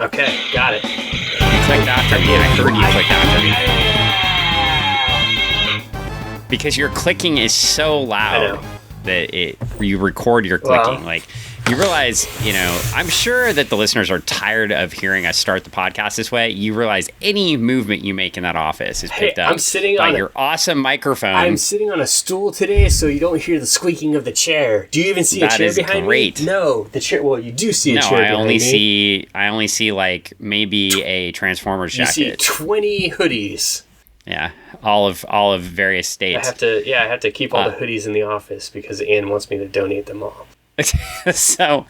Okay, got it. You clicked after me, and I heard you click after me. Because your clicking is so loud that you record your clicking. Like, you realize, I'm sure that the listeners are tired of hearing us start the podcast this way. You realize any movement you make in that office is picked up by your awesome microphone. I'm sitting on a stool today, so you don't hear the squeaking of the chair. Do you even see a chair behind me? No, the chair. Well, you do see a chair behind me. I only see like maybe a Transformers jacket. You see 20 hoodies. Yeah, all of various states. I have to keep all the hoodies in the office because Ann wants me to donate them all. So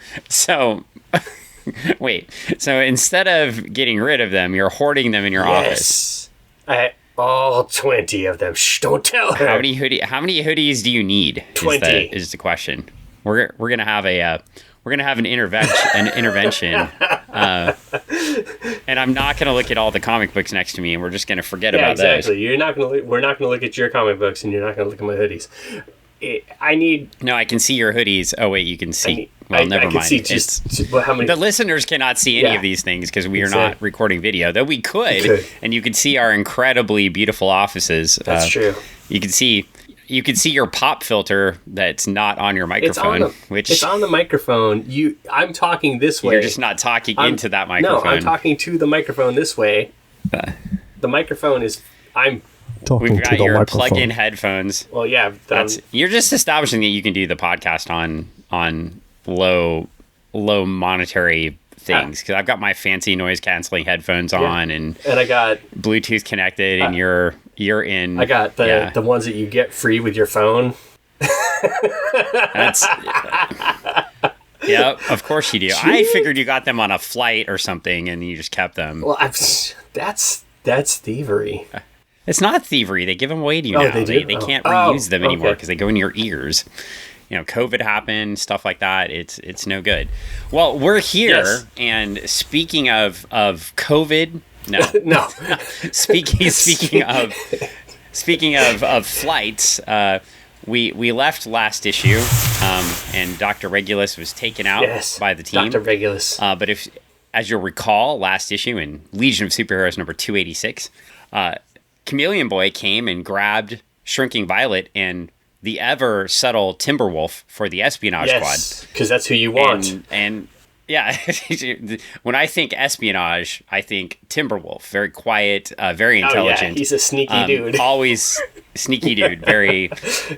wait. So instead of getting rid of them, you're hoarding them in your office. Yes. All 20 of them. Shh, don't tell her. How many hoodies do you need? 20 is the question. We're gonna have an intervention. And I'm not gonna look at all the comic books next to me, and we're just gonna forget about those. Exactly. We're not gonna look at your comic books, and you're not gonna look at my hoodies. No, I can see your hoodies. Oh wait, you can see. Never mind. How many? The listeners cannot see any of these things because we are not recording video. Though we could, and you can see our incredibly beautiful offices. That's true. You can see your pop filter that's not on your microphone. It's on the microphone. I'm talking this way. You're just not talking into that microphone. No, I'm talking to the microphone this way. The microphone is. We've got your plug-in headphones. Well, yeah. You're just establishing that you can do the podcast on low monetary things, because I've got my fancy noise-canceling headphones on, and I got Bluetooth connected, and you're in. I got the ones that you get free with your phone. Yeah, of course you do. I figured you got them on a flight or something, and you just kept them. Well, that's thievery. It's not thievery. They give them away to you now. They can't reuse them anymore because they go in your ears. COVID happened, stuff like that. It's no good. Well, we're here, and speaking of COVID, no. Speaking of flights, we left last issue, and Dr. Regulus was taken out by the team. Dr. Regulus. But as you'll recall, last issue in Legion of Superheroes number 286. Chameleon Boy came and grabbed Shrinking Violet and the ever subtle Timberwolf for the Espionage Squad. Because that's who you want. And yeah, when I think espionage, I think Timberwolf. Very quiet, very intelligent. Yeah. He's a sneaky dude. Always sneaky dude. Very,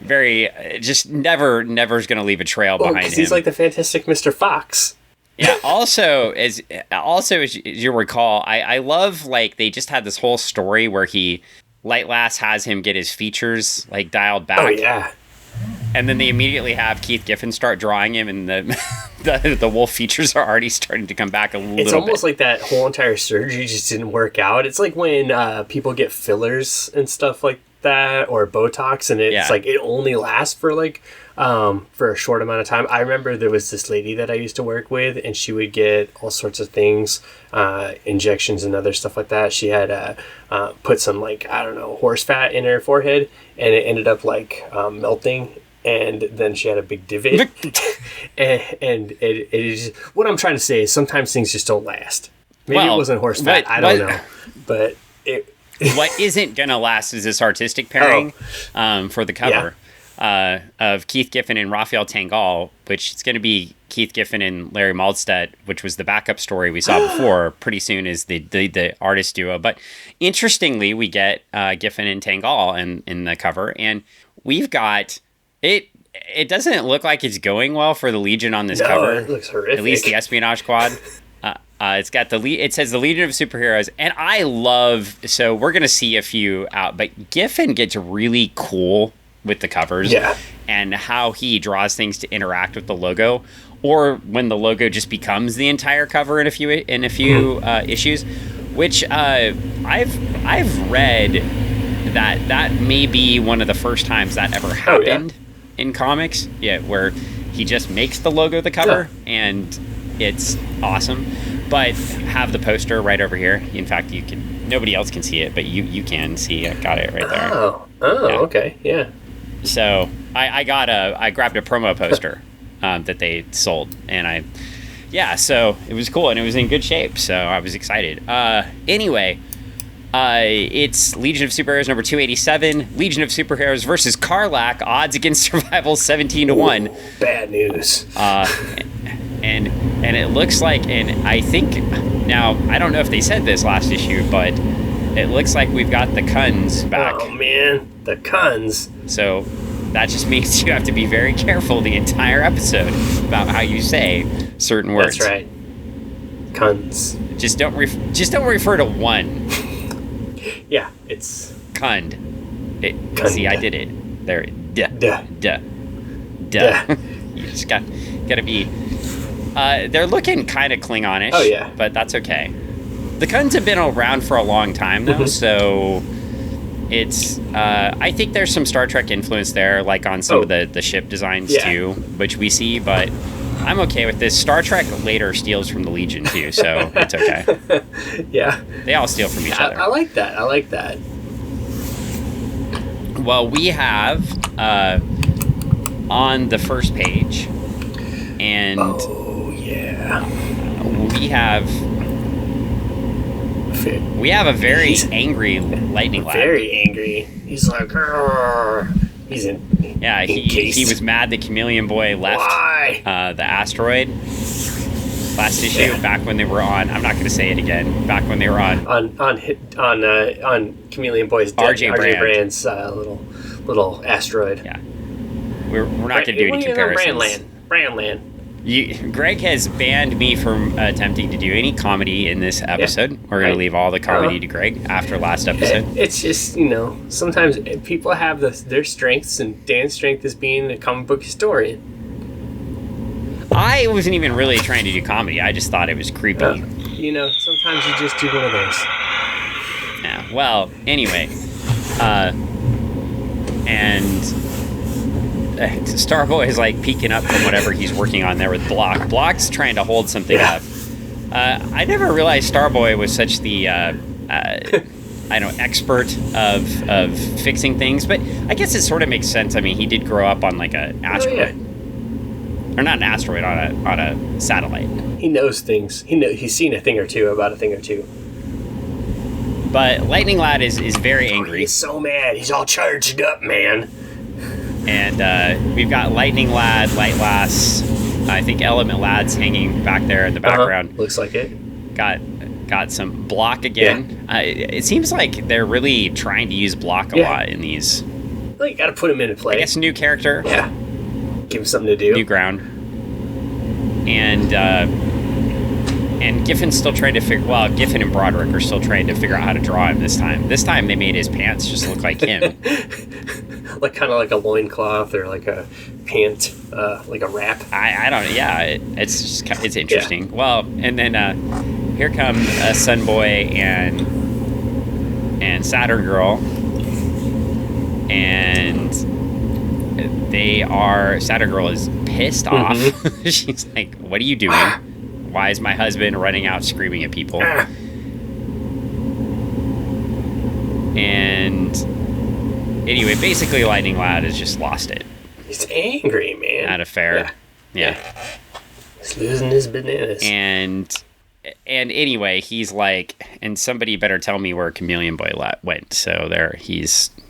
very, just never is going to leave a trail behind him. He's like the Fantastic Mr. Fox. Yeah. Also, as you recall, I love, like, they just had this whole story where Lightlass has him get his features like dialed back. Oh yeah. And then they immediately have Keith Giffen start drawing him, and the wolf features are already starting to come back a little bit. It's almost like that whole entire surgery just didn't work out. It's like when people get fillers and stuff like that, or Botox, and it's like it only lasts for for a short amount of time. I remember there was this lady that I used to work with, and she would get all sorts of things, injections and other stuff like that. She had put some horse fat in her forehead, and it ended up melting, and then she had a big divot. and it is what I'm trying to say is sometimes things just don't last. Maybe it wasn't horse fat. I don't know, but what isn't gonna last is this artistic pairing for the cover. Of Keith Giffen and Raphael Tanghal, which is going to be Keith Giffen and Larry Mahlstedt, which was the backup story we saw before. Pretty soon is the artist duo. But interestingly, we get Giffen and Tanghal in the cover, and we've got it. It doesn't look like it's going well for the Legion on this cover. It looks horrific. At least the Espionage Squad. It's got it says the Legion of Superheroes, and I love. So we're going to see a few out, but Giffen gets really cool with the covers and how he draws things to interact with the logo, or when the logo just becomes the entire cover in a few issues, which I've read that may be one of the first times that ever happened in comics, where he just makes the logo the cover, and it's awesome. But have the poster right over here. In fact, nobody else can see it, but you can see. I got it right there. Okay, yeah. So I grabbed a promo poster that they sold, and I yeah, so it was cool, and it was in good shape, so I was excited. Anyway, it's Legion of Superheroes number 287, Legion of Superheroes versus Karlach, odds against survival 17-1. Ooh, bad news. And it looks like, and I think, now, I don't know if they said this last issue, but it looks like we've got the Kuns back. Oh, man, the Kuns. So that just means you have to be very careful the entire episode about how you say certain words. That's right. Kuns. Just don't refer to one. Yeah, it's Kund. Kund. See, I did it. There. Duh. You just gotta be. They're looking kind of Klingonish. Oh yeah, but that's okay. The Kuns have been around for a long time though, so it's. I think there's some Star Trek influence there, like on some of the ship designs too, which we see. But I'm okay with this. Star Trek later steals from the Legion too, so it's okay. Yeah, they all steal from each other. I like that. Well, we have on the first page, and we have a very angry Lightning Lad. Very angry. He's like, Grr. He's in. Yeah, he was mad that Chameleon Boy left. Why? The asteroid last issue, back when they were on. I'm not going to say it again. Back when they were on Chameleon Boy's RJ Brand's little asteroid. Yeah, we're not going to do any comparisons. Brandland. Greg has banned me from attempting to do any comedy in this episode. We're going to leave all the comedy to Greg after last episode. It's just, sometimes people have their strengths, and Dan's strength is being a comic book historian. I wasn't even really trying to do comedy. I just thought it was creepy. Sometimes you just do one of those. Yeah, well, anyway. And Starboy is like peeking up from whatever he's working on there with Block. Block's trying to hold something up. I never realized Starboy was such the expert of fixing things, but I guess it sort of makes sense. I mean, he did grow up on like an asteroid, or not an asteroid, on a satellite. He knows things. He's seen a thing or two about a thing or two. But Lightning Lad is very angry. He's so mad. He's all charged up, man. And we've got Lightning Lad, Light Lass, I think Element Lad's hanging back there in the background. Looks like it. Got some Block again. Yeah. It seems like they're really trying to use Block a lot in these. Well, you got to put him into play. I guess new character. Yeah. Give him something to do. New ground. And Giffen's still trying to figure. Well, Giffen and Broderick are still trying to figure out how to draw him this time. This time they made his pants just look like him. Like kind of like a loincloth or like a pant, like a wrap. I don't. Yeah, it's interesting. Yeah. Well, and then here come Sunboy and Saturn Girl, and Saturn Girl is pissed off. She's like, "What are you doing? Why is my husband running out screaming at people?" And anyway, basically, Lightning Lad has just lost it. He's angry, man. At a fair. Yeah. He's losing his bananas. And anyway, he's like, and somebody better tell me where Chameleon Boy went. So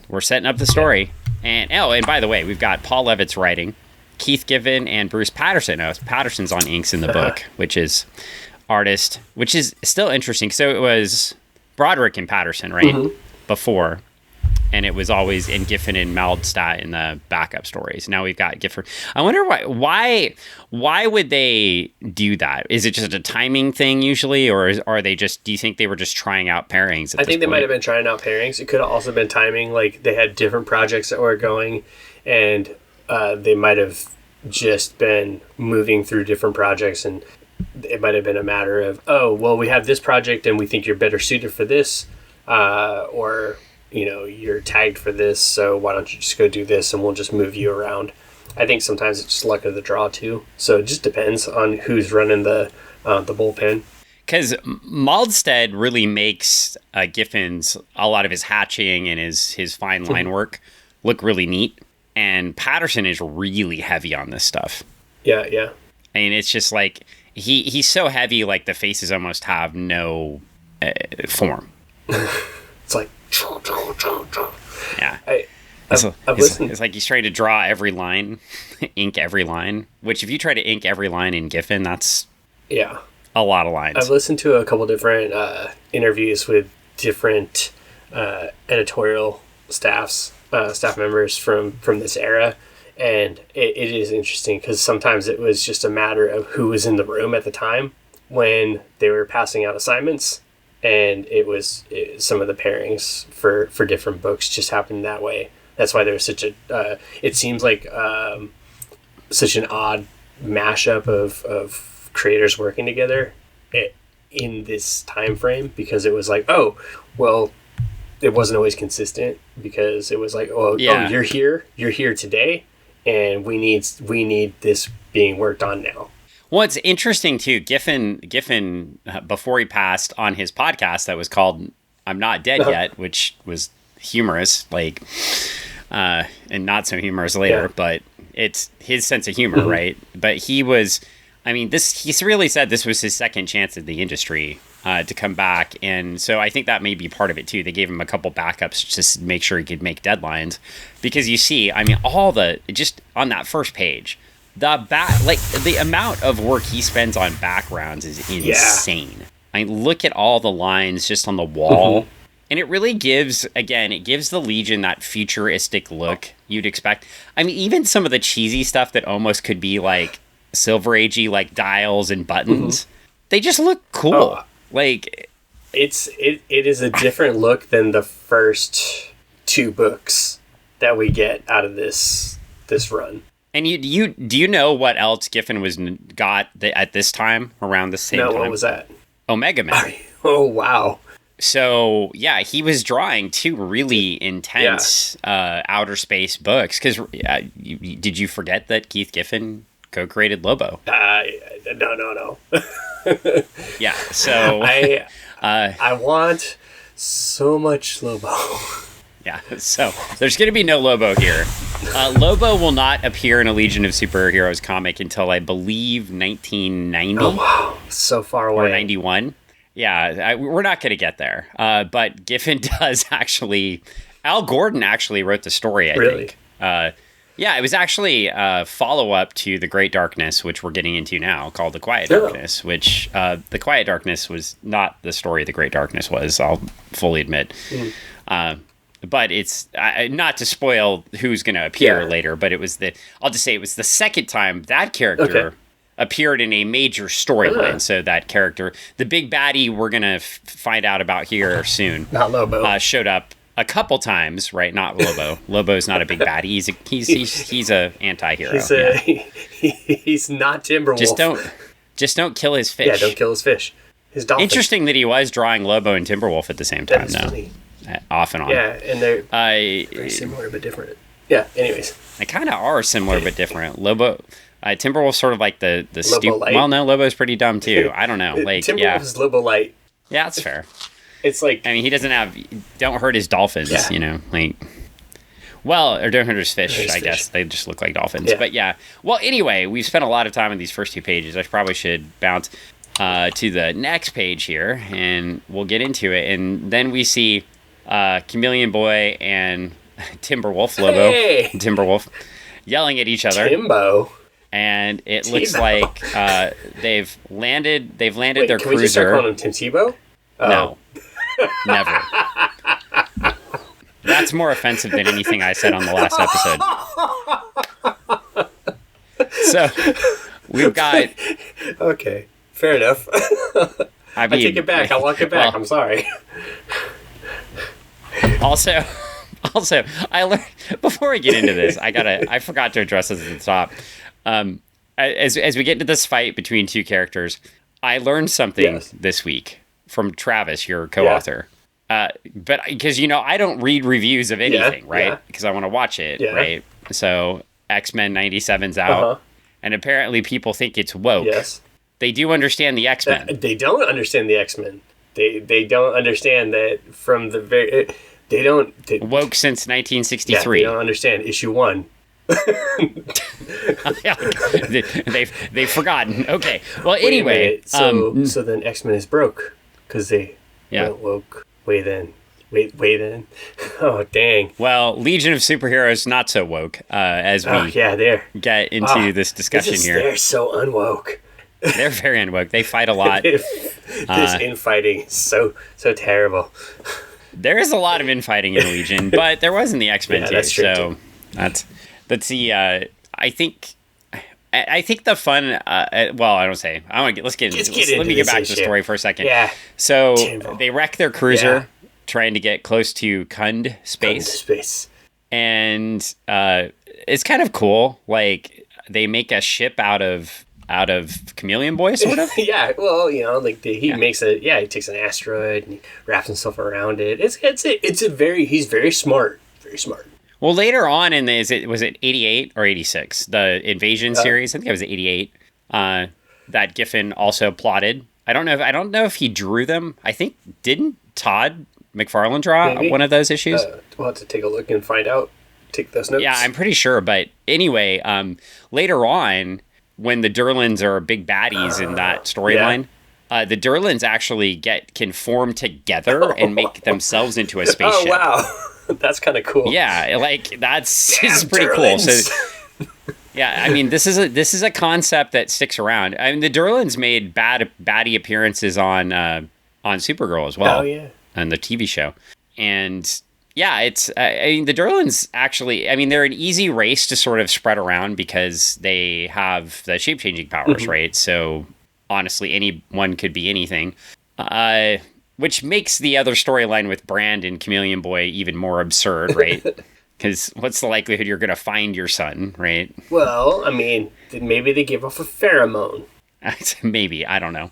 we're setting up the story. And by the way, we've got Paul Levitz writing, Keith Giffen, and Bruce Patterson. Patterson's on inks in the book, which is artist, which is still interesting. So it was Broderick and Patterson, right? Before. And it was always in Giffen and Mahlstedt in the backup stories. Now we've got Giffen. I wonder why would they do that? Is it just a timing thing usually, or are they just? Do you think they were just trying out pairings? I think they might have been trying out pairings. It could have also been timing. Like they had different projects that were going, and they might have just been moving through different projects, and it might have been a matter of, oh, well, we have this project, and we think you're better suited for this, or you're tagged for this, so why don't you just go do this and we'll just move you around. I think sometimes it's just luck of the draw too. So it just depends on who's running the bullpen. Because Mahlstedt really makes Giffen's, a lot of his hatching and his fine line work look really neat. And Patterson is really heavy on this stuff. Yeah. I mean, it's just like, he's so heavy, like the faces almost have no form. It's like... Yeah. I've listened... It's like he's trying to draw every line, ink every line, which if you try to ink every line in Giffen, that's a lot of lines. I've listened to a couple different interviews with different editorial staff members from this era, and it is interesting because sometimes it was just a matter of who was in the room at the time when they were passing out assignments, and some of the pairings for different books just happened that way. That's why there was such a it seems like such an odd mashup of creators working together in this time frame, because it was like, oh well, it wasn't always consistent, because it was like, oh you're here today, and we need this being worked on now. Well, it's interesting too. Giffen before he passed, on his podcast that was called "I'm Not Dead Yet," which was humorous, like, and not so humorous later, but it's his sense of humor, right? But he really said this was his second chance at the industry to come back, and so I think that may be part of it too. They gave him a couple backups just to make sure he could make deadlines, because you see, just on that first page, the amount of work he spends on backgrounds is insane. I mean, look at all the lines just on the wall. And it really gives the Legion that futuristic look you'd expect. I mean, even some of the cheesy stuff that almost could be like Silver Agey, like dials and buttons, they just look cool. Like, it is a different look than the first two books that we get out of this run. And do you know what else Giffen got at this time, around the same time? No, what was that? Omega Man. Oh, wow. So, yeah, he was drawing two really intense outer space books. Because did you forget that Keith Giffen co-created Lobo? No. Yeah, so... I want so much Lobo. Yeah, so there's going to be no Lobo here. Lobo will not appear in a Legion of Superheroes comic until, I believe, 1990. Oh, wow. So far away. Or 91. Yeah, we're not going to get there. But Giffen does actually... Al Gordon actually wrote the story, I think. Yeah, it was actually a follow-up to The Great Darkness, which we're getting into now, called The Quiet Darkness, which The Quiet Darkness was not the story The Great Darkness was, I'll fully admit. But it's not to spoil who's going to appear later, but I'll just say it was the second time that character appeared in a major storyline. So that character, the big baddie we're going to find out about here soon, not Lobo, showed up a couple times, right? Not Lobo. Lobo's not a big baddie. He's a anti-hero. He's not Timberwolf. Just don't kill his fish. Yeah, don't kill his fish. His dolphin. Interesting that he was drawing Lobo and Timberwolf at the same time. That's funny. Off and on. Yeah, and they're very similar but different. Yeah, anyways. They kind of are similar but different. Lobo, Timberwolf's sort of like the stupid. Well, no, Lobo's pretty dumb too. I don't know. Like, Timberwolf is Lobo light. Yeah, that's fair. It's like, I mean, he doesn't have. Don't hurt his dolphins, you know. Like, well, or don't hurt his fish. I guess they just look like dolphins. Yeah. But yeah. Well, anyway, we've spent a lot of time on these first two pages. I probably should bounce to the next page here, and we'll get into it. And then we see Chameleon Boy and Timberwolf, Lobo, Timberwolf, yelling at each other. Timbo. And it looks like they've landed. Wait, their cruiser. Can we just start calling him Tim Tebow? No, never. That's more offensive than anything I said on the last episode. So we've got. Okay, fair enough. I take it back. I'll walk it back. Well, I'm sorry. Also, I learned before we get into this. I forgot to address this at the top. As we get into this fight between two characters, I learned something this week from Travis, your co-author. But because I don't read reviews of anything, right? Because I want to watch it, right? So X-Men 97's out, and apparently people think it's woke. Yes, they do understand the X-Men. They don't understand the X-Men. They don't understand that from the very. They don't... woke since 1963. Yeah, they don't understand issue 1. They've forgotten. Okay. Well, anyway. So then X-Men is broke because they woke. Wait then. Oh, dang. Well, Legion of Superheroes not so woke as we get into this discussion here. They're so unwoke. They're very unwoke. They fight a lot. This infighting is so terrible. There is a lot of infighting in Legion, but there was in the X-Men too. That's true so let's see. I think the fun. Well, I don't say. Let's get into this. Let me get back to the story for a second. Yeah. So they wreck their cruiser, trying to get close to Kund space. And it's kind of cool. Like they make a ship out of Chameleon Boy, sort of. Yeah, well, he makes he takes an asteroid and he wraps himself around it. He's very smart, very smart. Well, later on was it 88 or 86? The Invasion series, I think it was 88. That Giffen also plotted. I don't know if he drew them. I think didn't Todd McFarlane draw one of those issues? We'll have to take a look and find out. Take those notes. Yeah, I'm pretty sure. But anyway, later on, when the Durlans are big baddies in that storyline, the Durlans actually can form together and make themselves into a spaceship. Oh, wow. That's kind of cool. Yeah, like this is pretty cool. So, yeah, I mean, this is a concept that sticks around. I mean, the Durlans made baddie appearances on Supergirl as well. Oh, yeah. On the TV show. And yeah, it's, I mean, the Durlans actually, I mean, they're an easy race to sort of spread around because they have the shape-changing powers, right? So honestly, anyone could be anything. Which makes the other storyline with Brand and Chameleon Boy even more absurd, right? Because what's the likelihood you're going to find your son, right? Well, I mean, maybe they give off a pheromone. Maybe, I don't know.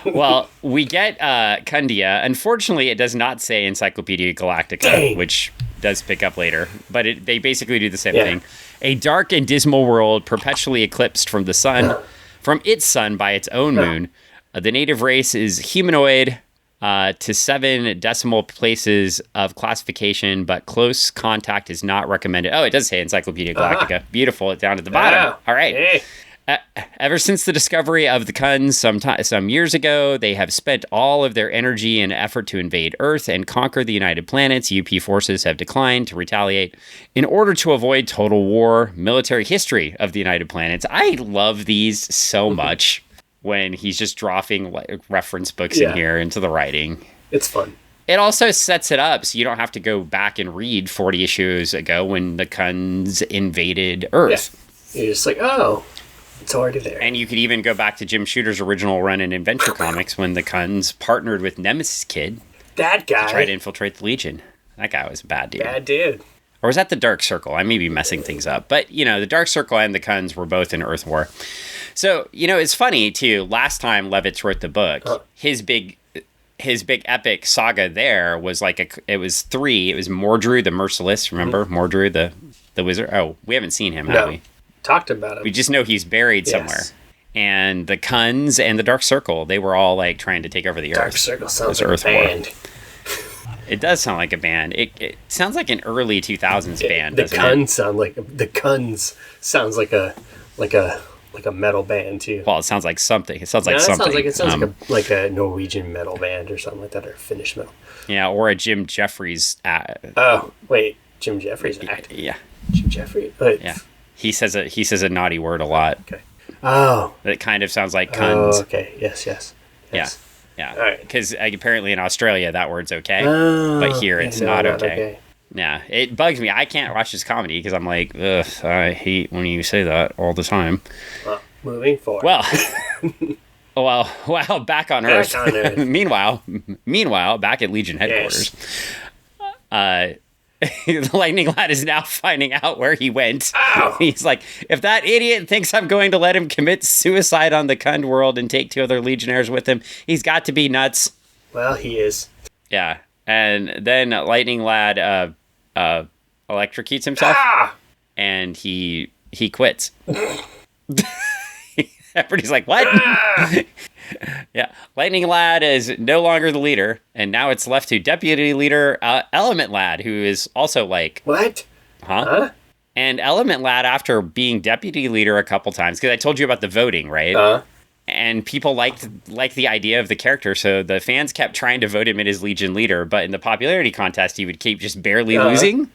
Well, we get Kundia. Unfortunately, it does not say Encyclopedia Galactica, which does pick up later. But they basically do the same thing. A dark and dismal world perpetually eclipsed from the sun, from its sun by its own moon. The native race is humanoid to 7 decimal places of classification, but close contact is not recommended. Oh, it does say Encyclopedia Galactica. Beautiful. It's down at the bottom. All right. Hey. Ever since the discovery of the Kunds some years ago, they have spent all of their energy and effort to invade Earth and conquer the United Planets. UP forces have declined to retaliate in order to avoid total war. Military history of the United Planets. I love these so much when he's just dropping reference books in here into the writing. It's fun. It also sets it up so you don't have to go back and read 40 issues ago when the Kunds invaded Earth. Yeah. You're just like, oh... It's already there. And you could even go back to Jim Shooter's original run in Adventure Comics when the Kunds partnered with Nemesis Kid. That guy. To try to infiltrate the Legion. That guy was a bad dude. Bad dude. Or was that the Dark Circle? I may be messing things up. But, the Dark Circle and the Kunds were both in Earth War. So, it's funny, too. Last time Levitz wrote the book, his big epic saga there was it was 3. It was Mordru the Merciless. Remember? Mordru the wizard? Oh, we haven't seen him, have we? Talked about him. We just know he's buried somewhere. And the Kunds and the Dark Circle, they were all trying to take over the Earth. Dark Circle sounds like a band. It does sound like a band. It sounds like an early 2000s band. The Kunds sounds like a metal band too. Well, it sounds like something. It sounds like something. It sounds like a Norwegian metal band or something like that, or Finnish metal. Yeah, or a Jim Jeffries. Oh wait, Jim Jeffries act. Yeah, Jim Jeffries. Yeah. He says a naughty word a lot. Okay. Oh. It kind of sounds like Kunds. Oh, okay. Yes. Yeah. All right. Because apparently in Australia that word's okay, but here it's not okay. Yeah, it bugs me. I can't watch this comedy because I'm like, ugh, I hate when you say that all the time. Well, moving forward. Well, back on Earth. Meanwhile, back at Legion headquarters. Yes. The Lightning Lad is now finding out where he went. Ow. He's like, if that idiot thinks I'm going to let him commit suicide on the Kund world and take 2 other Legionnaires with him, he's got to be nuts. Well, he is. Yeah. And then Lightning Lad electrocutes himself, and he quits. Everybody's like, what? Yeah, Lightning Lad is no longer the leader, and now it's left to Deputy Leader Element Lad, who is also like... What? Huh? And Element Lad, after being deputy leader a couple times, because I told you about the voting, right? And people liked the idea of the character, so the fans kept trying to vote him in as Legion leader, but in the popularity contest, he would keep just barely losing.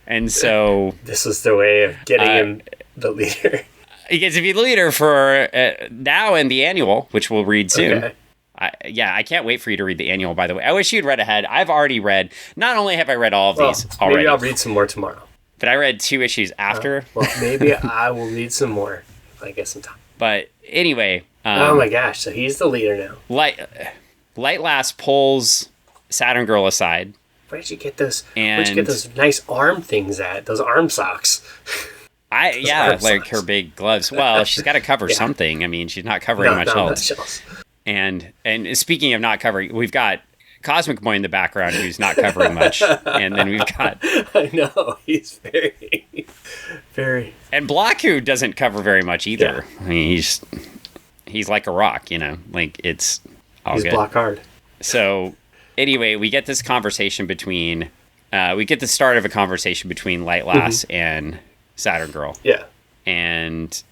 And so... This was the way of getting him the leader. He gets to be the leader for now and the annual, which we'll read soon. Okay. I can't wait for you to read the annual, by the way. I wish you'd read ahead. I've already read... Not only have I read all of these already... Maybe I'll read some more tomorrow. But I read 2 issues after. Well, maybe I will read some more if I get some time. But anyway... oh my gosh, so he's the leader now. Light Lass pulls Saturn Girl aside. Where'd you get those nice arm things at? Those arm socks. Her big gloves. Well, she's got to cover something. I mean, she's not covering much else. And speaking of not covering, we've got Cosmic Boy in the background who's not covering much. And then we've got... I know, he's very... And Block, who doesn't cover very much either. Yeah. I mean, he's like a rock, like it's all he's good. Block hard. So anyway, we get this conversation between, we get the start of a conversation between Light Lass and Saturn Girl. Yeah. And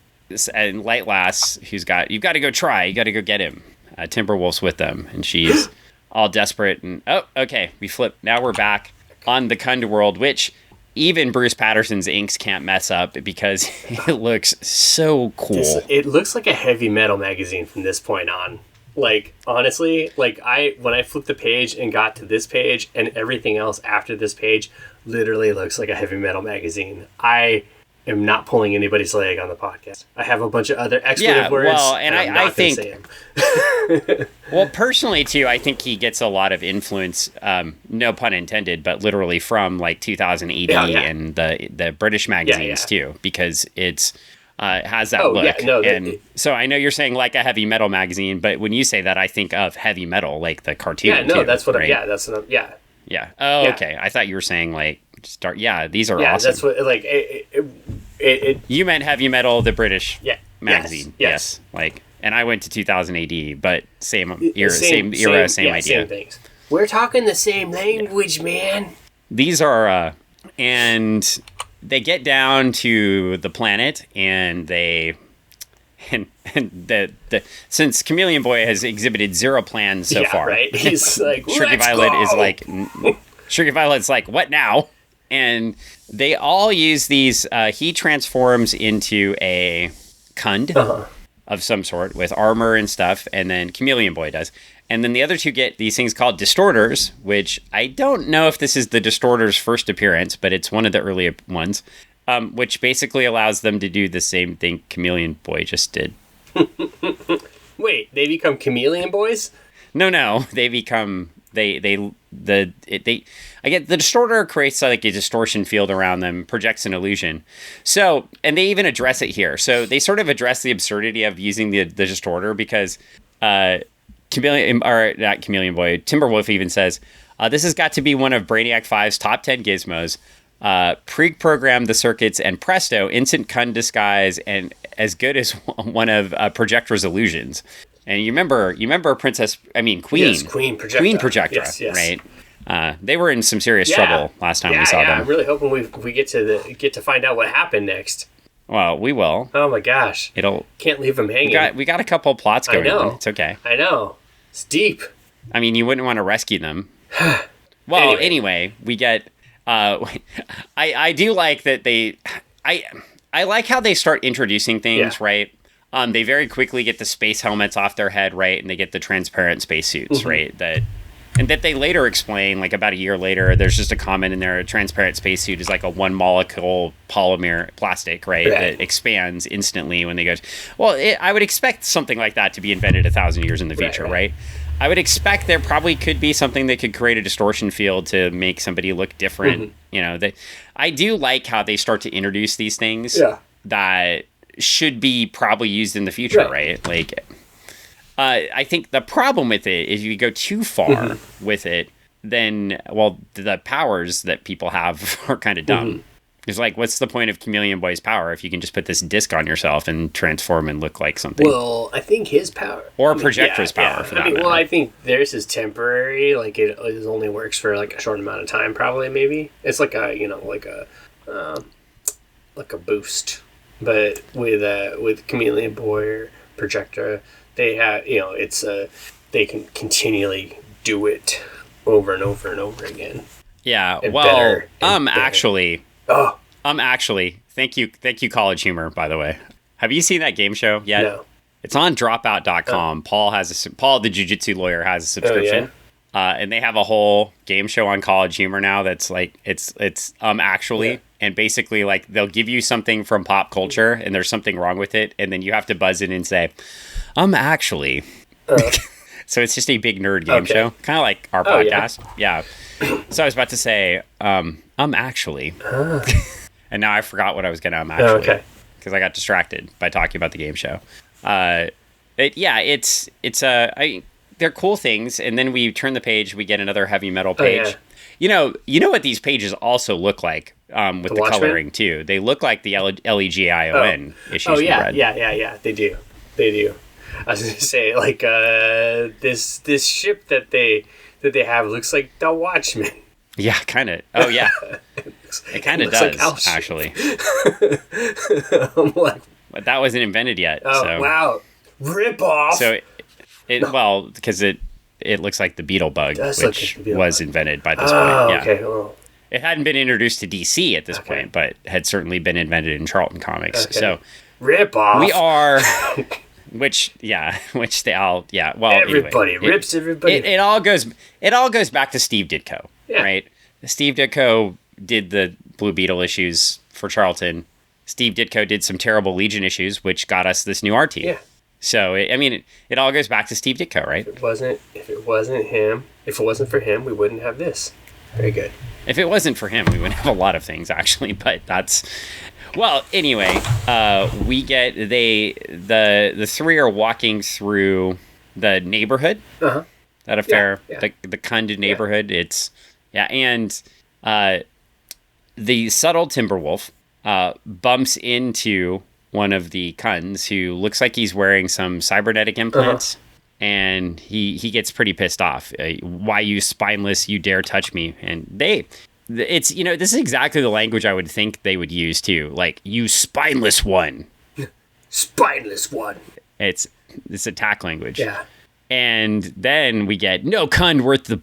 Light Lass, you've got to go get him. Timberwolf's with them, and she's all desperate. And okay, we flip. Now we're back on the Kund world, which even Bruce Patterson's inks can't mess up because it looks so cool. It looks like a heavy metal magazine from this point on. Like, honestly, when I flipped the page and got to this page and everything else after this page literally looks like a heavy metal magazine. I am not pulling anybody's leg on the podcast. I have a bunch of other expletive words. Well, and I think... Well, personally, too, I think he gets a lot of influence, no pun intended, but literally from, 2000 AD and the British magazines, too, because it has that look. Yeah, no, so I know you're saying like a heavy metal magazine, but when you say that, I think of heavy metal, like the cartoon, Yeah, no, too, that's what right? Yeah. Oh, yeah. Okay. I thought you were saying, these are awesome. Yeah, that's what, You meant heavy metal, the British magazine. Yes. And I went to 2000 AD, but same era, same idea. Same things. We're talking the same language, man. These are, and they get down to the planet, and since Chameleon Boy has exhibited zero plans so far, right? He's like, Shrinky Violet's like, what now? And they all use these. He transforms into a Kund of some sort with armor and stuff, and then Chameleon Boy does. And then the other two get these things called Distorters, which I don't know if this is the Distorters' first appearance, but it's one of the earlier ones, which basically allows them to do the same thing Chameleon Boy just did. Wait, they become Chameleon Boys? No, they become... I get the distorter creates like a distortion field around them, projects an illusion. So, and they even address it here. So they sort of address the absurdity of using the distorter because Timberwolf even says, this has got to be one of Brainiac 5's top 10 gizmos. Pre-program the circuits and presto, instant Kund disguise and as good as one of Projectra's illusions. And you remember Queen. Yes, Queen Projectra, yes. Right? They were in some serious trouble last time we saw them. I'm really hoping we get to find out what happened next. Well, we will. Oh my gosh! Can't leave them hanging. We got a couple of plots going on. It's okay. I know. It's deep. I mean, you wouldn't want to rescue them. Well, anyway, we get. I do like that they. I like how they start introducing things, right? They very quickly get the space helmets off their head, right? And they get the transparent spacesuits, right? That they later explain, about a year later, there's just a comment in there, a transparent spacesuit is like a one molecule polymer plastic, right? That expands instantly when they go... Well, I would expect something like that to be invented 1,000 years in the future, right? I would expect there probably could be something that could create a distortion field to make somebody look different. I do like how they start to introduce these things that should be probably used in the future, right? I think the problem with it is if you go too far with it, then, the powers that people have are kind of dumb. It's what's the point of Chameleon Boy's power if you can just put this disc on yourself and transform and look like something? Well, I think his power... Or Projectra's power, for that matter. Well, I think theirs is temporary. It only works for, a short amount of time, probably, maybe. It's like a boost. But with Chameleon Boy or Projector, they have it's they can continually do it over and over and over again. Yeah. And well, better. Actually, thank you, College Humor. By the way, have you seen that game show yet? No. It's on Dropout.com. Paul, the jiu-jitsu lawyer, has a subscription. Oh, yeah? And they have a whole game show on College Humor now that's like, it's actually, yeah. And basically like they'll give you something from pop culture and there's something wrong with it. And then you have to buzz in and say, actually. So it's just a big nerd game show. Kind of like our podcast. Yeah. So I was about to say, actually. And now I forgot what I was going to actually. Because I got distracted by talking about the game show. They're cool things, and then we turn the page, we get another heavy metal page. You know what these pages also look like with the coloring too. They look like the LEGION issues. Yeah. They do. I was gonna say like this ship that they have looks like the Watchmen. Yeah, kind of. Oh yeah, it kind of does like actually. I'm like, but that wasn't invented yet. Oh so. Wow, rip off. So because it looks like the beetle bug, which was invented by this point. Yeah. Okay. Oh. It hadn't been introduced to DC at this point, but had certainly been invented in Charlton Comics. Okay. So rip off. We are. Which they all, well, everybody anyway, rips everybody. It all goes back to Steve Ditko, right? Steve Ditko did the Blue Beetle issues for Charlton. Steve Ditko did some terrible Legion issues, which got us this new art team. Yeah. So it all goes back to Steve Ditko, right? If it wasn't for him, we wouldn't have this. Very good. If it wasn't for him, we wouldn't have a lot of things actually, but that's. Well, anyway, we get the three are walking through the neighborhood. Uh-huh. That affair, the Kund neighborhood. Yeah. And the subtle Timberwolf bumps into one of the Kunds who looks like he's wearing some cybernetic implants, and he gets pretty pissed off. Why, you spineless, you dare touch me? And this is exactly the language I would think they would use too. Like, you spineless one. Spineless one. It's attack language. Yeah. And then we get, no Kund worth his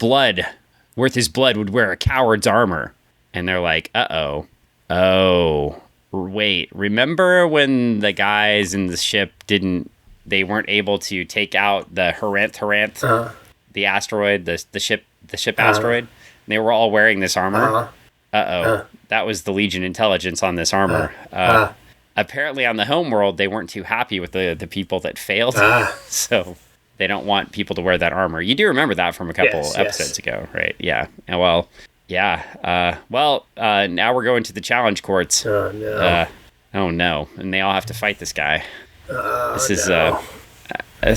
blood would wear a coward's armor. And they're like, uh-oh. Oh, wait. Remember when the guys in the ship they weren't able to take out the Haranth, the asteroid, the ship asteroid? They were all wearing this armor. That was the Legion intelligence on this armor. Apparently on the homeworld, they weren't too happy with the people that failed. So they don't want people to wear that armor. You do remember that from a couple episodes ago, right? Yeah. And well, yeah. Now we're going to the challenge courts. Oh, no. Oh, no. And they all have to fight this guy. This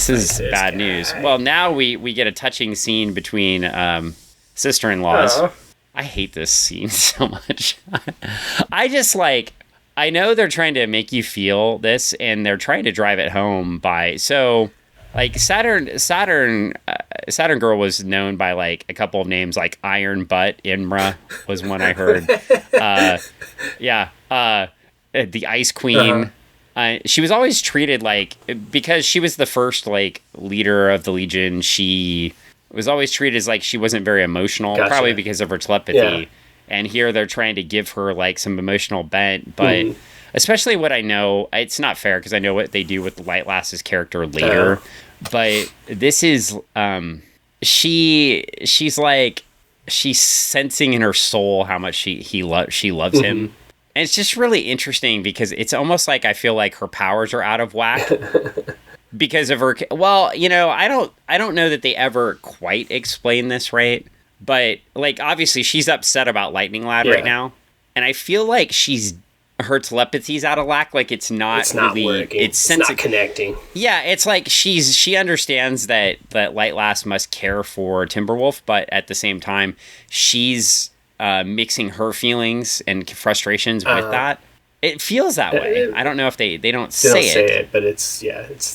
is bad news. Well, now we get a touching scene between sister-in-laws. I hate this scene so much. I know they're trying to make you feel this, and they're trying to drive it home by Saturn Girl was known by like a couple of names, like Iron Butt Imra was one I heard. The Ice Queen. She was always treated because she was the first leader of the Legion. She was always treated as she wasn't very emotional, probably because of her telepathy. Yeah. And here they're trying to give her some emotional bent, but especially what I know, it's not fair because I know what they do with Light Lass's character later. But this is she's sensing in her soul how much she loves him. And it's just really interesting because it's almost like I feel like her powers are out of whack. Because of her, I don't know that they ever quite explain this right, but obviously she's upset about Lightning Lad right now, and I feel like her telepathy's out of whack. It's not really working. It's not connecting. Yeah, it's like she understands that Light Lass must care for Timberwolf, but at the same time she's mixing her feelings and frustrations with that. It feels that way. I don't know if they don't say it, but it's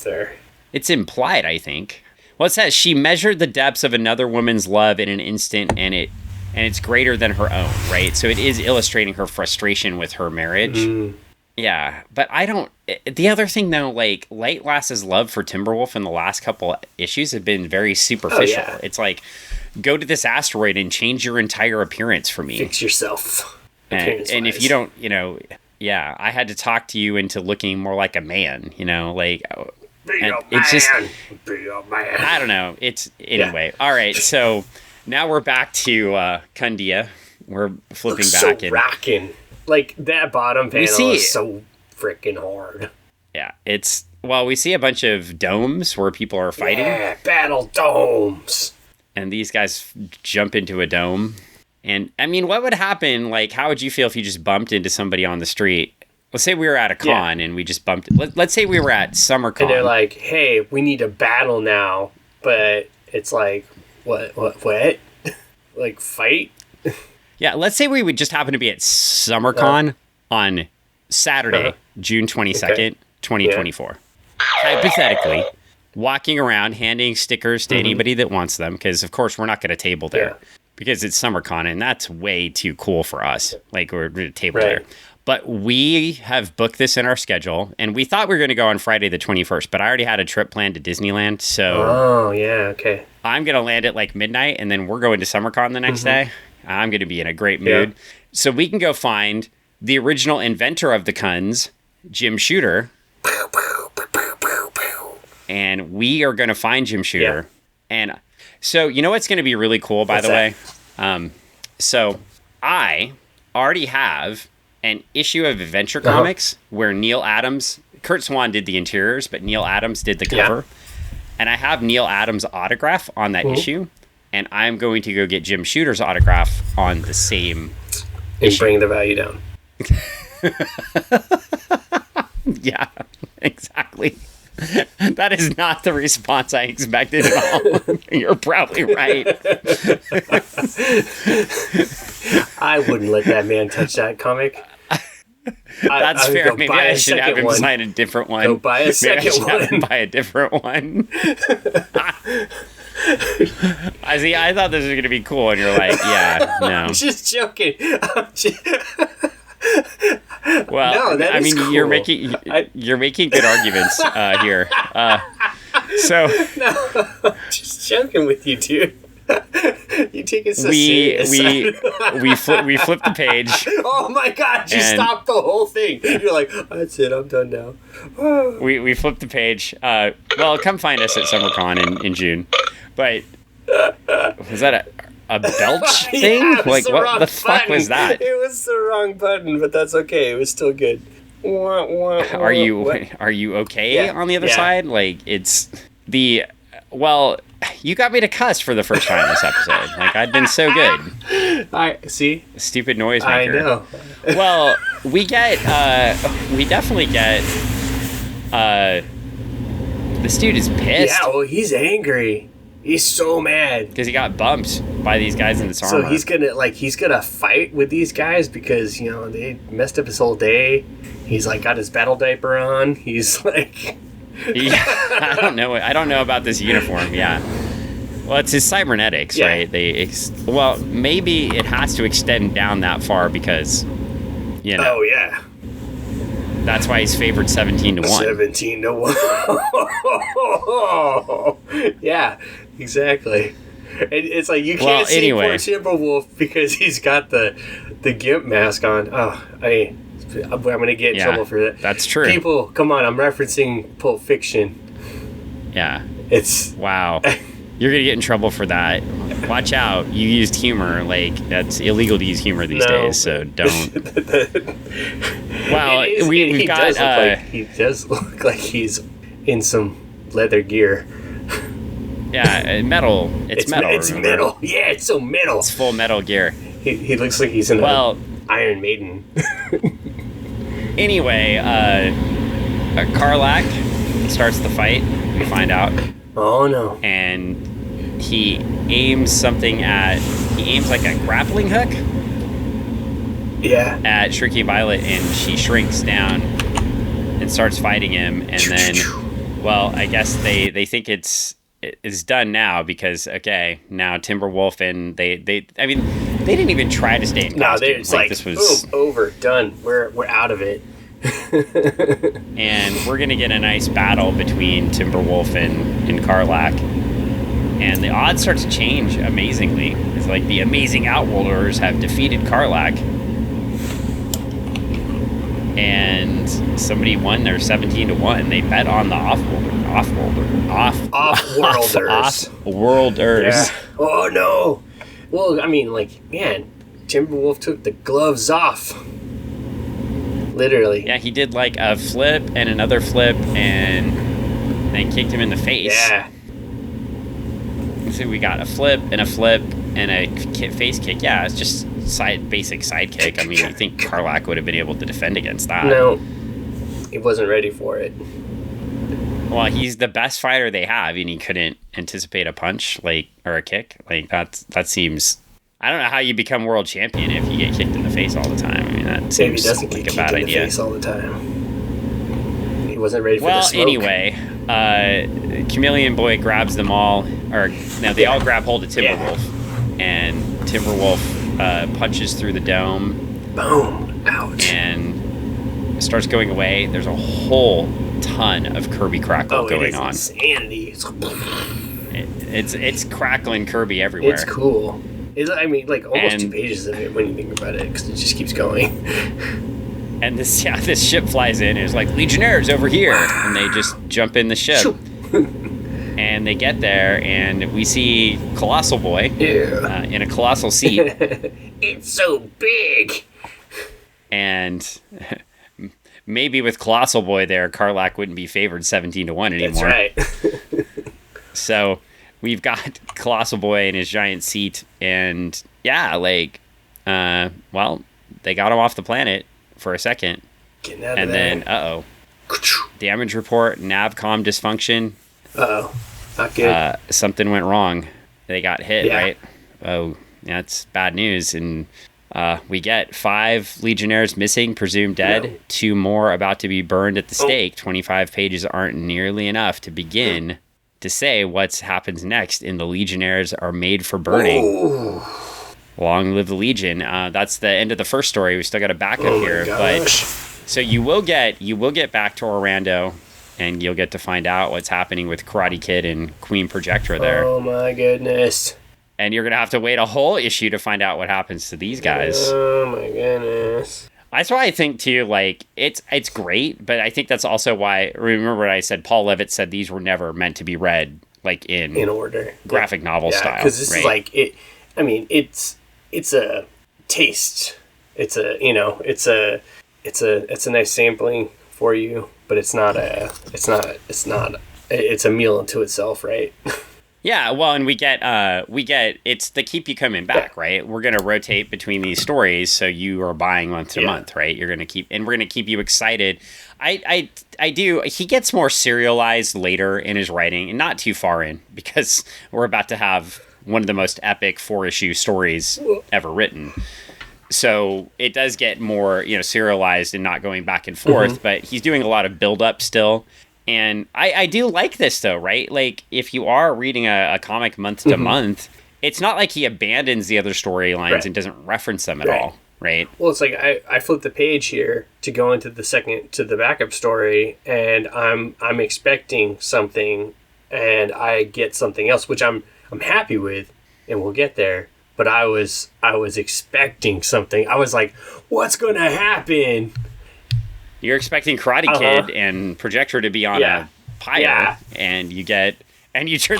there. It's implied, I think. Well, it says she measured the depths of another woman's love in an instant, and it's greater than her own, right? So it is illustrating her frustration with her marriage. Yeah, but I don't. The other thing though, like Light Lass's love for Timberwolf in the last couple issues have been very superficial. Oh, yeah. It's like, go to this asteroid and change your entire appearance for me. Fix yourself. And if you don't, yeah, I had to talk to you into looking more like a man. Like be a man. Be a man. I don't know. It's anyway. Yeah. All right, so now we're back to Kundia. We're flipping back so rocking. Like, that bottom panel is so freaking hard. Yeah, we see a bunch of domes where people are fighting. Yeah, battle domes. And these guys jump into a dome. And, I mean, what would happen? Like, how would you feel if you just bumped into somebody on the street? Let's say we were at a con and we just bumped... Let's say we were at SummerCon. And they're like, hey, we need a battle now. But it's like, what? Like, fight? Yeah, let's say we would just happen to be at SummerCon on Saturday, June 22nd, 2024. Hypothetically, walking around handing stickers to anybody that wants them, because, of course, we're not going to table there because it's SummerCon, and that's way too cool for us. Like, we're going to table there. But we have booked this in our schedule, and we thought we were going to go on Friday the 21st, but I already had a trip planned to Disneyland, so... Oh, yeah, okay. I'm going to land at, like, midnight, and then we're going to SummerCon the next day. I'm going to be in a great mood. Yeah. So we can go find the original inventor of the Kuns, Jim Shooter. And we are going to find Jim Shooter. Yeah. And so, you know what's going to be really cool, by the way? So I already have an issue of Adventure Comics where Neil Adams, Kurt Swan did the interiors, but Neil Adams did the cover. Yeah. And I have Neil Adams' autograph on that issue. And I'm going to go get Jim Shooter's autograph on the same issue. Bring the value down. Yeah, exactly. That is not the response I expected at all. You're probably right. I wouldn't let that man touch that comic. That's fair. Maybe I should have him sign a different one. Go buy a second one. Have him buy a different one. I thought this was going to be cool, and you're like, yeah, no. I'm just joking. Well, no, I mean, cool. you're making good arguments here. So no, just joking with you, dude. You take it so serious. We flip the page. Oh my god! You stopped the whole thing. You're like, that's it. I'm done now. we flip the page. Well, come find us at SummerCon in June. But was that a belch thing? Yeah, like what the fuck was that? It was the wrong button, but that's okay. It was still good. Are you okay on the other side? Like it's the you got me to cuss for the first time this episode. Like I'd been so good. I see. Stupid noisemaker. I know. Well, we definitely get this dude is pissed. Yeah, well, he's angry. He's so mad because he got bumped by these guys in this armor. So he's gonna fight with these guys because they messed up his whole day. He's like got his battle diaper on. He's like, yeah, I don't know about this uniform. Yeah, well, it's his cybernetics, right? Maybe it has to extend down that far because Oh yeah. That's why he's favored 17-1. 17-1. Yeah, exactly. And it's like you can't see poor Timberwolf because he's got the GIMP mask on. Oh, I'm gonna get in trouble for that. That's true. People, come on! I'm referencing Pulp Fiction. Yeah. It's wow. You're gonna get in trouble for that. Watch out! You used humor. Like that's illegal to use humor these days. So don't. Well, we've got. He does look like he's in some leather gear. Yeah, metal. It's metal. It's metal. Yeah, it's so metal. It's full metal gear. He looks like he's in Iron Maiden. Anyway, Karlak starts the fight. We find out. Oh no! And he aims like a grappling hook. Yeah. At Shrieky Violet, and she shrinks down and starts fighting him. And then, well, I guess they think it's done now because now Timberwolf and they didn't even try to stay in costume. No, it's like this was over, done. We're out of it. And we're going to get a nice battle between Timberwolf and Karlach. And the odds start to change amazingly. It's like the amazing Outworlders have defeated Karlach. And somebody won their 17-1. They bet on the Off-Worlders. Yeah. Oh, no. Well, I mean, like, man, Timberwolf took the gloves off. Literally. Yeah, he did like a flip and another flip and then kicked him in the face. Yeah. So we got a flip and a face kick. Yeah, it's just basic side kick. I mean, you think Karlach would have been able to defend against that? No, he wasn't ready for it. Well, he's the best fighter they have, and he couldn't anticipate a punch, or a kick. Like that seems. I don't know how you become world champion if you get kicked in the face all the time. I mean, that seems like a bad idea. Face all the time. He wasn't ready for the smoke. Well, anyway, Chameleon Boy grabs them all, they all grab hold of Timberwolf, and Timberwolf punches through the dome. Boom! Ouch! And starts going away. There's a whole ton of Kirby crackle going on. Insanity! It's crackling Kirby everywhere. It's cool. I mean, like almost 2 pages of it when you think about it, because it just keeps going. And this ship flies in, and it's like, Legionnaires over here, and they just jump in the ship. And they get there, and we see Colossal Boy in a colossal seat. It's so big. And maybe with Colossal Boy there, Karlach wouldn't be favored 17-1 anymore. That's right. So we've got Colossal Boy in his giant seat, and they got him off the planet for a second. Getting out of and there. Then, damage report, Navcom dysfunction. Not good. Something went wrong. They got hit, right? Oh, that's bad news. And we get 5 Legionnaires missing, presumed dead. No. 2 more about to be burned at the stake. 25 pages aren't nearly enough to begin to say what happens next in The Legionnaires Are Made for Burning. Ooh. Long live the Legion. That's the end of the first story. We still got a backup here. But so you will get back to Orlando, and you'll get to find out what's happening with Karate Kid and Queen Projectra there. Oh my goodness. And you're going to have to wait a whole issue to find out what happens to these guys. Oh my goodness. That's why I think, too, like, it's great, but I think that's also why, remember what I said, Paul Levitz said these were never meant to be read, like, in order. Graphic novel style. Because this is like, it's a taste. It's a nice sampling for you, but it's a meal unto itself, right? Yeah, well, and we get it's the keep you coming back, right? We're going to rotate between these stories, so you are buying month to month, right? We're going to keep you excited. I do. He gets more serialized later in his writing, and not too far in, because we're about to have one of the most epic 4-issue stories ever written. So it does get more, serialized and not going back and forth, but he's doing a lot of build-up still. And I do like this, though, right? Like, if you are reading a comic month to month, it's not like he abandons the other storylines and doesn't reference them at all, right? Well, it's like I flipped the page here to go into the backup story, and I'm expecting something, and I get something else, which I'm happy with, and we'll get there. But I was expecting something. I was like, what's going to happen? You're expecting Karate Kid and Projector to be on a pyre, and you turn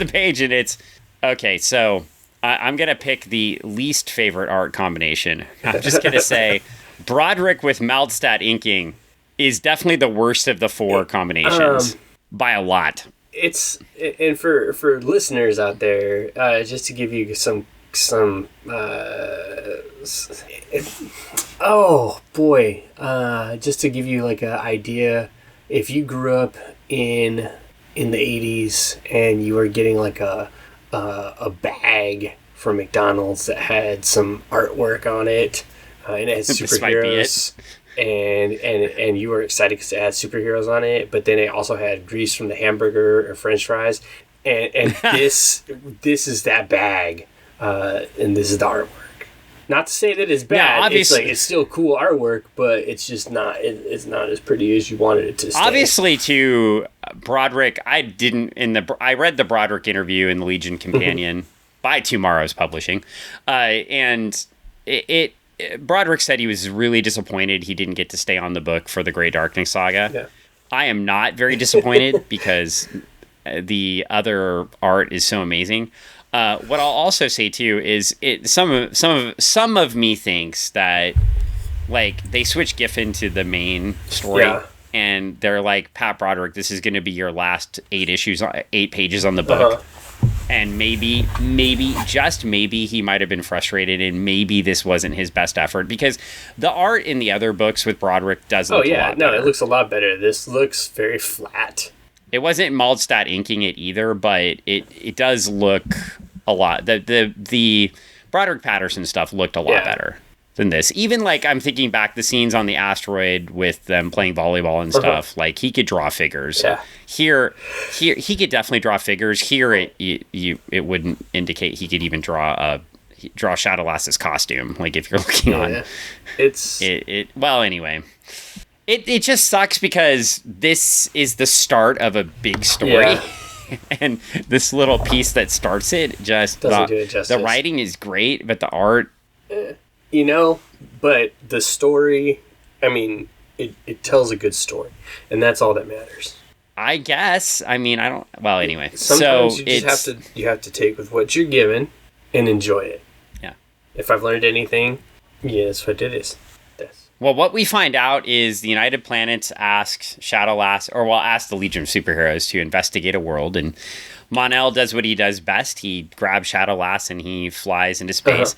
the page, and it's okay. So I'm gonna pick the least favorite art combination. I'm just gonna say Broderick with Mahlstedt inking is definitely the worst of the 4 combinations by a lot. And for listeners out there, just to give you some just to give you like an idea, if you grew up in the 80s and you were getting like a bag from McDonald's that had some artwork on it, and it had superheroes, and you were excited because it had superheroes on it, but then it also had grease from the hamburger or French fries, and this is that bag. And this is the artwork. Not to say that it's bad. No, obviously, it's still cool artwork, but it's just not. It's not as pretty as you wanted it to stay. Obviously, to Broderick, I read the Broderick interview in the Legion Companion by Tomorrow's Publishing, and Broderick said he was really disappointed he didn't get to stay on the book for the Grey Darkness saga. Yeah. I am not very disappointed because the other art is so amazing. What I'll also say too is some of me thinks that like they switch Giffen to the main story, and they're like, Pat Broderick, this is going to be your last 8 pages on the book, and maybe just maybe he might have been frustrated, and maybe this wasn't his best effort because the art in the other books with Broderick does look a lot better. It looks a lot better. This looks very flat. It wasn't Mahlstedt inking it either, but it does look a lot. The Broderick Patterson stuff looked a lot better than this. Even like I'm thinking back the scenes on the asteroid with them playing volleyball and stuff. Like he could draw figures. Yeah. Here he could definitely draw figures. Here it wouldn't indicate he could even draw Shadowlass's costume. Like if you're looking on, well anyway. It just sucks because this is the start of a big story, and this little piece that starts it just doesn't do it justice. The writing is great, but the art, but the story, I mean, it tells a good story, and that's all that matters. I guess. I mean, I don't. Well, anyway, sometimes you just have to take with what you're given and enjoy it. Yeah. If I've learned anything, that's what it is. Well, what we find out is the United Planets asks ask the Legion of Superheroes to investigate a world, and Mon-El does what he does best. He grabs Shadowlass and he flies into space.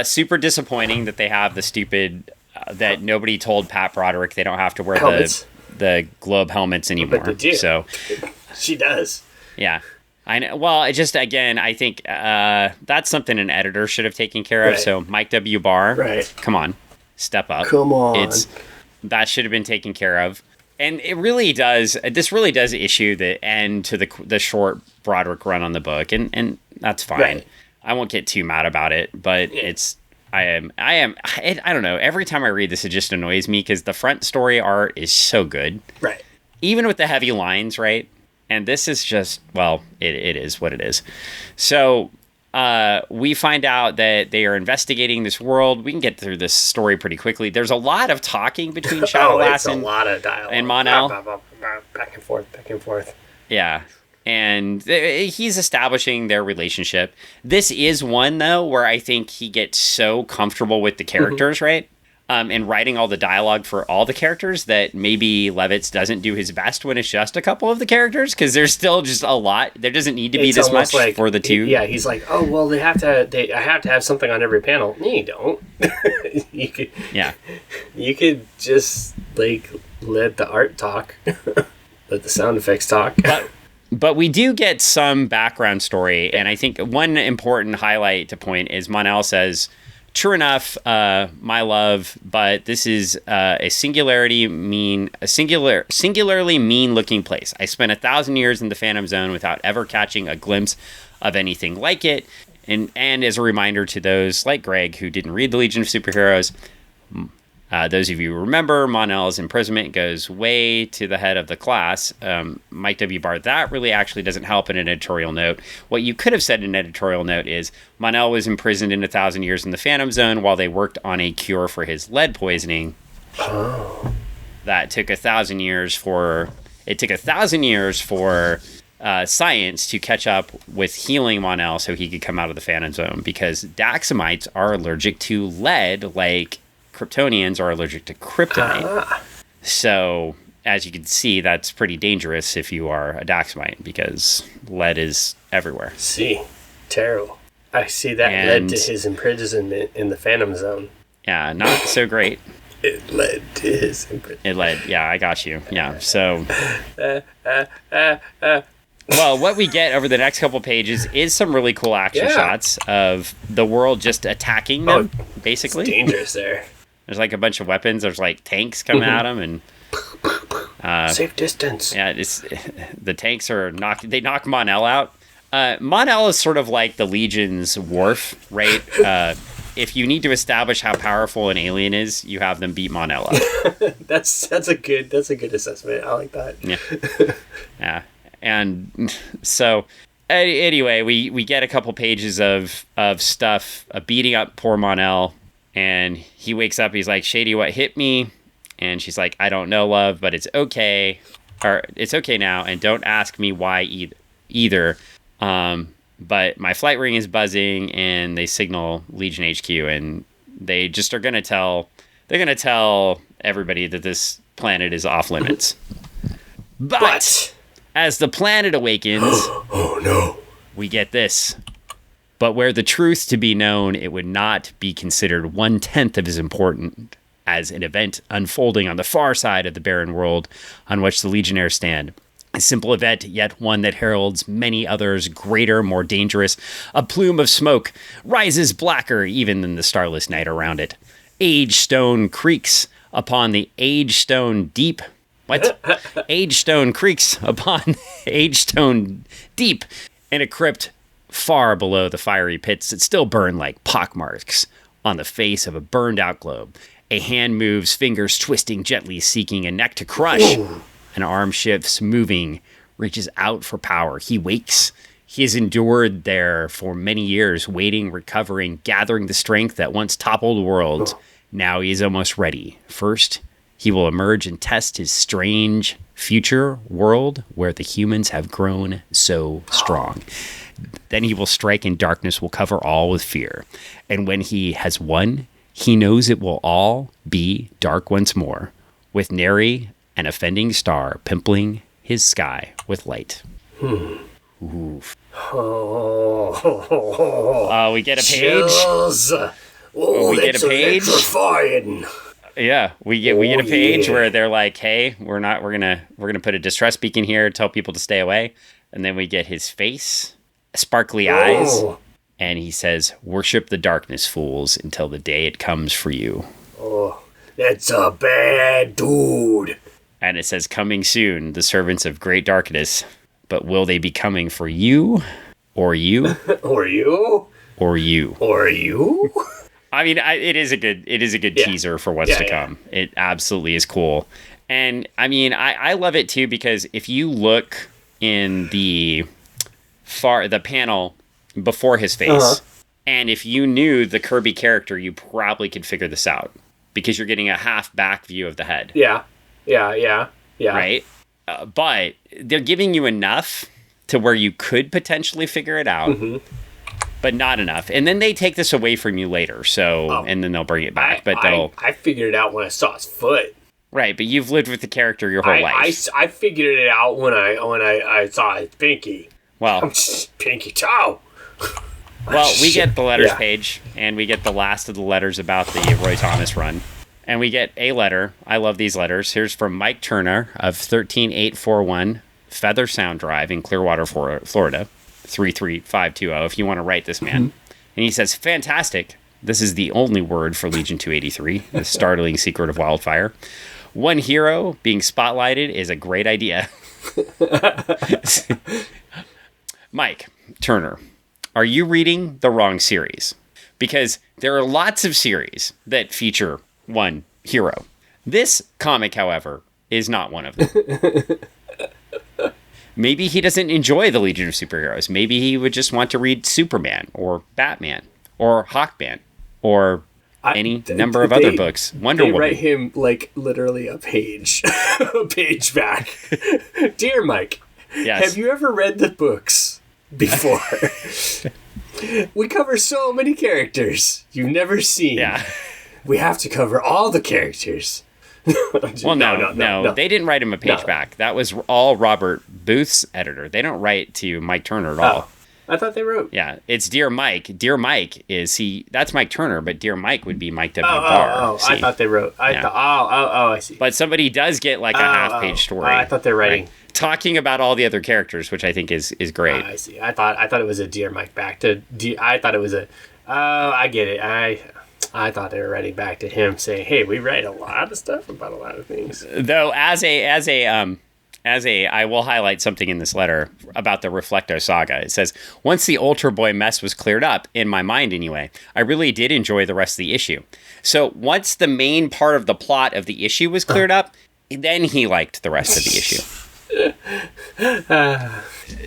Super disappointing that they have the stupid that nobody told Pat Broderick they don't have to wear the globe helmets anymore. But they do. So she does. Yeah. I know. Well, I think that's something an editor should have taken care of. Right. So Mike W. Barr, come on. Step up. Come on. That should have been taken care of. And it really does. This really does issue the end to the short Broderick run on the book, and that's fine. Right. I won't get too mad about it, but I don't know. Every time I read this, it just annoys me because the front story art is so good. Right. Even with the heavy lines, right? And this is just, well, it is what it is. So we find out that they are investigating this world. We can get through this story pretty quickly. There's a lot of talking between Shadowlass and a lot of dialogue. And Mon-El. Back and forth. Yeah. And he's establishing their relationship. This is one, though, where I think he gets so comfortable with the characters, right? And writing all the dialogue for all the characters that maybe Levitz doesn't do his best when it's just a couple of the characters, because there's still just a lot. There doesn't need to be this much for the two. Yeah, he's like, oh, well, I have to have something on every panel. No, you don't. You could just, like, let the art talk. Let the sound effects talk. But we do get some background story, and I think one important highlight to point is Mon-El says, true enough, my love, but this is a singularly mean looking place. I spent 1,000 years in the Phantom Zone without ever catching a glimpse of anything like it. And as a reminder to those like Greg who didn't read the Legion of Superheroes, those of you who remember, Mon-El's imprisonment goes way to the head of the class. Mike W. Barr, that really actually doesn't help in an editorial note. What you could have said in an editorial note is Mon-El was imprisoned in 1,000 years in the Phantom Zone while they worked on a cure for his lead poisoning. Oh. That took 1,000 years for... It took 1,000 years for science to catch up with healing Mon-El so he could come out of the Phantom Zone, because Daxamites are allergic to lead like Kryptonians are allergic to kryptonite. So, as you can see, that's pretty dangerous if you are a Daxamite, because lead is everywhere. See, terrible. I see that led to his imprisonment in the Phantom Zone. Yeah, not so great. It led to his imprisonment. Yeah, I got you. Yeah, so... Well, what we get over the next couple pages is some really cool action shots of the world just attacking them, basically. It's dangerous there. There's like a bunch of weapons. There's like tanks coming at them, and safe distance. Yeah, the tanks are they knock Mon-El out. Mon-El is sort of like the Legion's Worf, right? if you need to establish how powerful an alien is, you have them beat Monella. that's a good assessment. I like that. Yeah. And so anyway, we get a couple pages of stuff beating up poor Monel, and he wakes up. He's like, Shady, what hit me? And she's like, I don't know, love, but it's okay. Or it's okay now, and don't ask me why either. But my flight ring is buzzing, and they signal Legion HQ, and they just are going to tell everybody that this planet is off limits. But as the planet awakens, oh no, we get this. But were the truth to be known, it would not be considered 1/10 of as important as an event unfolding on the far side of the barren world on which the Legionnaires stand. A simple event, yet one that heralds many others greater, more dangerous. A plume of smoke rises blacker even than the starless night around it. Age stone creaks upon the age stone deep. What? Age stone creaks upon age stone deep in a crypt far below the fiery pits that still burn like pockmarks on the face of a burned out globe. A hand moves, fingers twisting gently, seeking a neck to crush. An arm shifts, moving, reaches out for power. He wakes. He has endured there for many years, waiting, recovering, gathering the strength that once toppled worlds. Now he is almost ready. First, he will emerge and test his strange future world where the humans have grown so strong. Then he will strike and darkness will cover all with fear. And when he has won, he knows it will all be dark once more, with nary an offending star pimpling his sky with light. Oof. We get a page. Chills. We get a page. Electrifying. Yeah, we get a page where they're like, "Hey, we're gonna put a distress beacon here, tell people to stay away." And then we get his face, sparkly eyes, and he says, "Worship the darkness, fools, until the day it comes for you." Oh, that's a bad dude. And it says, coming soon, the servants of great darkness. But will they be coming for you? Or you? Or you? Or you? Or you? I mean, it is a good teaser for what's to come. It absolutely is cool. And I mean, I love it too, because if you look in the panel before his face, and if you knew the Kirby character, you probably could figure this out, because you're getting a half back view of the head. Yeah. Right? But they're giving you enough to where you could potentially figure it out, but not enough. And then they take this away from you later, and then they'll bring it back. I figured it out when I saw his foot. Right, but you've lived with the character your whole life. I figured it out when I saw his pinky. Well, pinky toe. Well, we get the letters page, and we get the last of the letters about the Roy Thomas run. And we get a letter. I love these letters. Here's from Mike Turner of 13841 Feather Sound Drive in Clearwater, Florida, 33520, if you want to write this man. And he says, fantastic. This is the only word for Legion 283, the startling secret of wildfire. One hero being spotlighted is a great idea. Mike Turner, are you reading the wrong series? Because there are lots of series that feature one hero. This comic, however, is not one of them. Maybe he doesn't enjoy the Legion of Superheroes. Maybe he would just want to read Superman or Batman or Hawkman or any number of other books. Wonder Woman. They write him like literally a page back. Dear Mike, have you ever read the books before? We cover so many characters you've never seen. Yeah. We have to cover all the characters. Well, no. They didn't write him a page back. That was all Robert Booth's editor. They don't write to Mike Turner at all. I thought they wrote. Yeah, it's Dear Mike. Dear Mike that's Mike Turner, but Dear Mike would be Mike W. Barr. I thought they wrote. I see. But somebody does get like a half-page story. I thought they're writing. Right? Talking about all the other characters, which I think is great. I see. I thought it was a Dear Mike back to. I thought it was a. I get it. I thought they were writing back to him saying, "Hey, we write a lot of stuff about a lot of things." Though, as a I will highlight something in this letter about the Reflecto saga. It says, once the Ultra Boy mess was cleared up, in my mind anyway, I really did enjoy the rest of the issue. So once the main part of the plot of the issue was cleared up, then he liked the rest of the issue.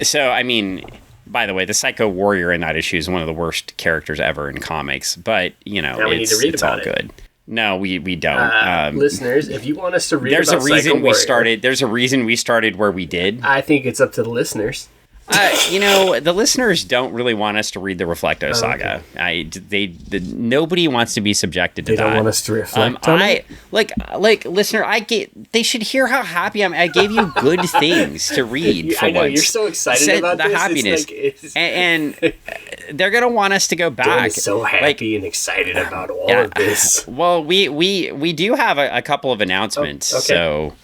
So, I mean, by the way, the Psycho Warrior in that issue is one of the worst characters ever in comics. But, you know, it's all good. No, we don't. Listeners, if you want us to read about Psycho Warrior, there's a reason we started where we did. I think it's up to the listeners. You know, the listeners don't really want us to read the Reflecto saga. Okay. Nobody wants to be subjected to that. They don't want us to reflect on it? Listener, they should hear how happy I am. I gave you good things to read for I know, once. you're so excited about the this. happiness. And they're going to want us to go back. I'm so happy and excited about all of this. Well, we do have a couple of announcements. Oh, okay. So,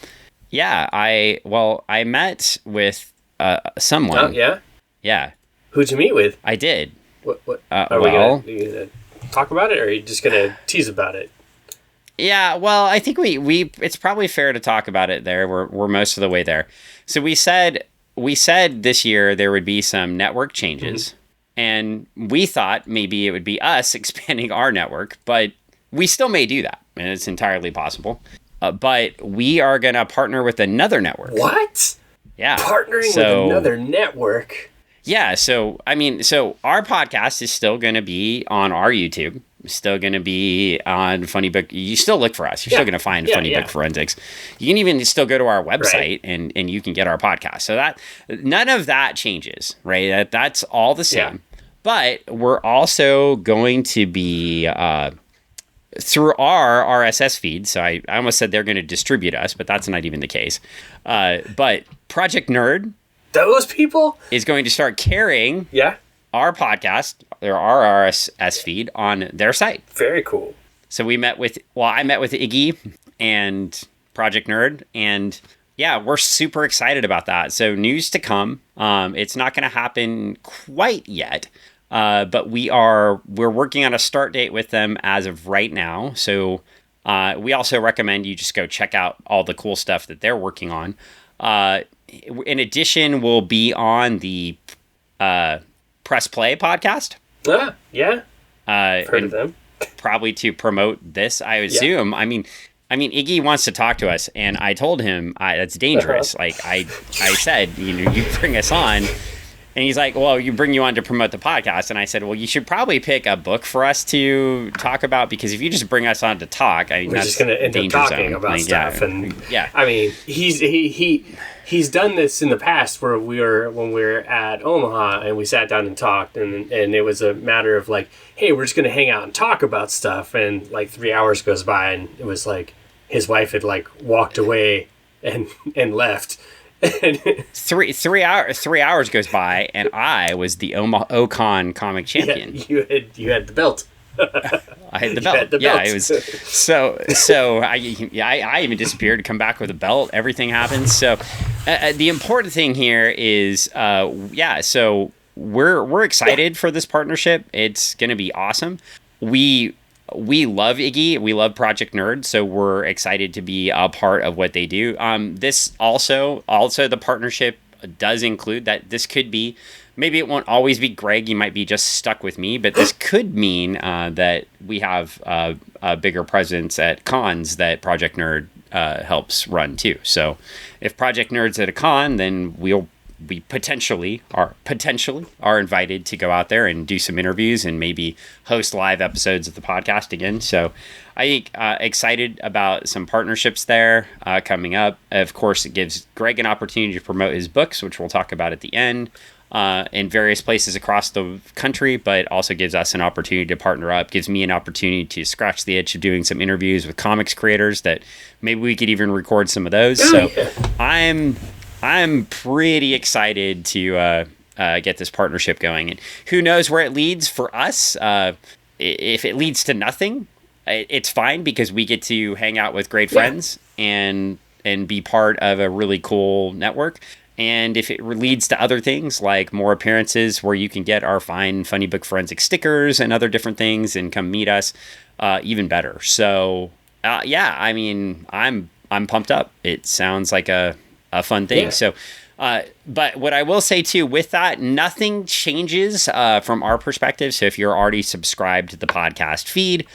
yeah, I met with someone. Oh, yeah? Yeah. Who'd you meet with? I did. What? Are we gonna talk about it, or are you just gonna tease about it? Yeah, well, I think we it's probably fair to talk about it there. We're most of the way there. So we said this year there would be some network changes, and we thought maybe it would be us expanding our network, but we still may do that, and it's entirely possible. But we are gonna partner with another network. What? Yeah. Partnering with another network. Yeah, so our podcast is still going to be on our YouTube. Still going to be on Funny Book. You still look for us. You're still going to find Funny Book Forensics. You can even still go to our website and you can get our podcast. So that none of that changes, right? That's all the same. Yeah. But we're also going to be through our RSS feed. So I almost said they're going to distribute us, but that's not even the case. But Project Nerd, those people, is going to start carrying our podcast, or our RSS feed, on their site. Very cool. So I met with Iggy and Project Nerd, and yeah, we're super excited about that. So news to come. It's not going to happen quite yet, but we're working on a start date with them as of right now. So we also recommend you just go check out all the cool stuff that they're working on. In addition, we'll be on the Press Play podcast. Yeah. Heard of them. Probably to promote this, I would assume. I mean, Iggy wants to talk to us, and I told him that's dangerous. Like I said, you bring us on. And he's like, well, bring you on to promote the podcast. And I said, well, you should probably pick a book for us to talk about, because if you just bring us on to talk, I mean, we're just going to end up talking about stuff. I mean, he's done this in the past where when we were at Omaha and we sat down and talked, and it was a matter of like, hey, we're just going to hang out and talk about stuff. And like 3 hours goes by, and it was like his wife had like walked away and left. 3 hours goes by, and I was the Ocon comic champion. Yeah, you had the belt. I had the belt. Yeah, it was so. I even disappeared to come back with a belt. Everything happens. So the important thing here is, So we're excited for this partnership. It's going to be awesome. We love Iggy. We love Project Nerd, so we're excited to be a part of what they do. This also the partnership does include that this could be, maybe it won't always be Greg. You might be just stuck with me, but this could mean that we have a bigger presence at cons that Project Nerd helps run too. So if Project Nerd's at a con, then we potentially are invited to go out there and do some interviews and maybe host live episodes of the podcast again. So I think excited about some partnerships there coming up. Of course, it gives Greg an opportunity to promote his books, which we'll talk about at the end, in various places across the country, but also gives us an opportunity to partner up, gives me an opportunity to scratch the itch of doing some interviews with comics creators that maybe we could even record some of those. I'm pretty excited to get this partnership going, and who knows where it leads for us. If it leads to nothing, it's fine, because we get to hang out with great friends and be part of a really cool network. And if it leads to other things, like more appearances where you can get our fine Funny Book Forensic stickers and other different things and come meet us, even better. So I mean, I'm pumped up. It sounds like a a fun thing. Yeah. So, but what I will say too, with that, nothing changes from our perspective. So if you're already subscribed to the podcast feed,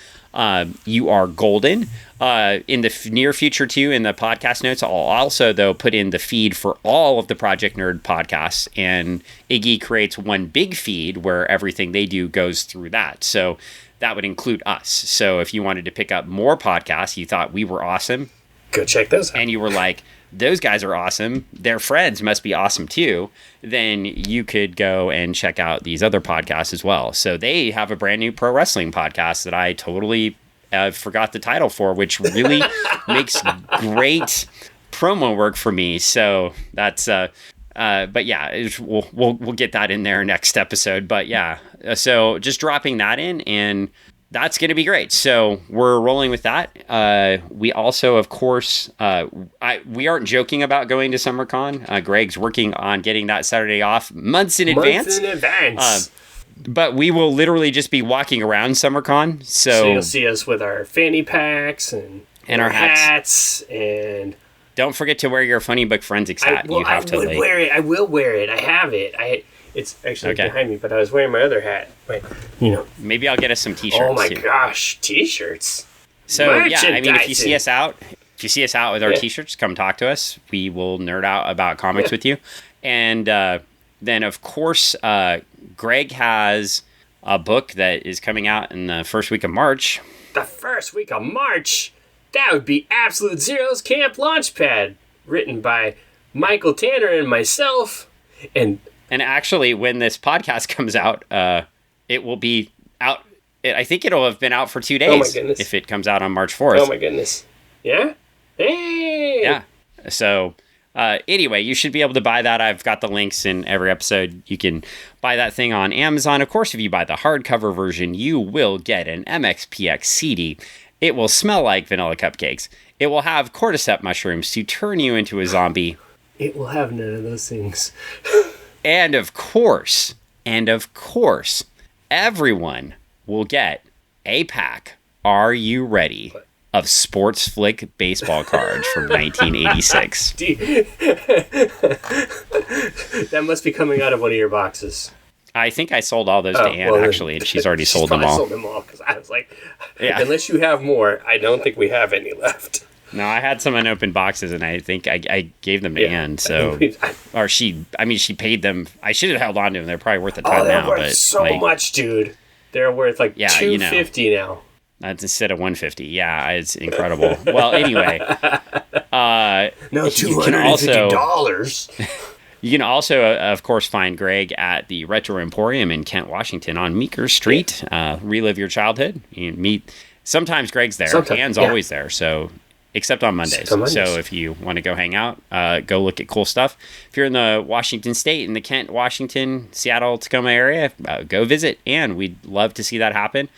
you are golden. In the near future too, in the podcast notes, I'll also though put in the feed for all of the Project Nerd podcasts, and Iggy creates one big feed where everything they do goes through that. So that would include us. So if you wanted to pick up more podcasts, you thought we were awesome, go check those out. And you were like, those guys are awesome, their friends must be awesome too, then you could go and check out these other podcasts as well. So they have a brand new pro wrestling podcast that I totally forgot the title for, which really makes great promo work for me. So that's but yeah, we'll get that in there next episode. But yeah, so just dropping that in, and that's going to be great. So we're rolling with that. We also, of course, we aren't joking about going to SummerCon. Greg's working on getting that Saturday off months in advance. But we will literally just be walking around SummerCon. So you'll see us with our fanny packs and our hats. And don't forget to wear your Funny Book Forensics hat. Wear it. I will wear it. I have it. It's actually behind me, but I was wearing my other hat. But, maybe I'll get us some T-shirts. Oh my gosh, T-shirts! So yeah, I mean, if you see us out with our T-shirts, come talk to us. We will nerd out about comics with you. And then, of course, Greg has a book that is coming out in the first week of March. The first week of March? That would be Absolute Zero's Camp Launchpad, written by Michael Tanner and myself. And actually, when this podcast comes out, it will be out. I think it'll have been out for 2 days. Oh my goodness. If it comes out on March 4th. Oh my goodness. Yeah? Hey! Yeah. So, anyway, you should be able to buy that. I've got the links in every episode. You can buy that thing on Amazon. Of course, if you buy the hardcover version, you will get an MXPX CD. It will smell like vanilla cupcakes. It will have cordyceps mushrooms to turn you into a zombie. It will have none of those things. And of course, everyone will get a pack, are you ready, of Sports Flick baseball cards from 1986. That must be coming out of one of your boxes. I think I sold all those to Ann, actually, and she's already sold them all. Sold them all, because I was like, unless you have more, I don't think we have any left. No, I had some unopened boxes, and I think I gave them to Ann. So, or she paid them. I should have held on to them. They're probably worth a ton now. They're worth so much, dude. They're worth like $250 now. That's instead of $150. Yeah, it's incredible. Well, anyway, no, $250. You can also, of course, find Greg at the Retro Emporium in Kent, Washington, on Meeker Street. Relive your childhood. You meet. Sometimes Greg's there. Ann's always there. So. Except on Mondays. So if you want to go hang out, go look at cool stuff. If you're in the Washington State, in the Kent, Washington, Seattle, Tacoma area, go visit. And we'd love to see that happen.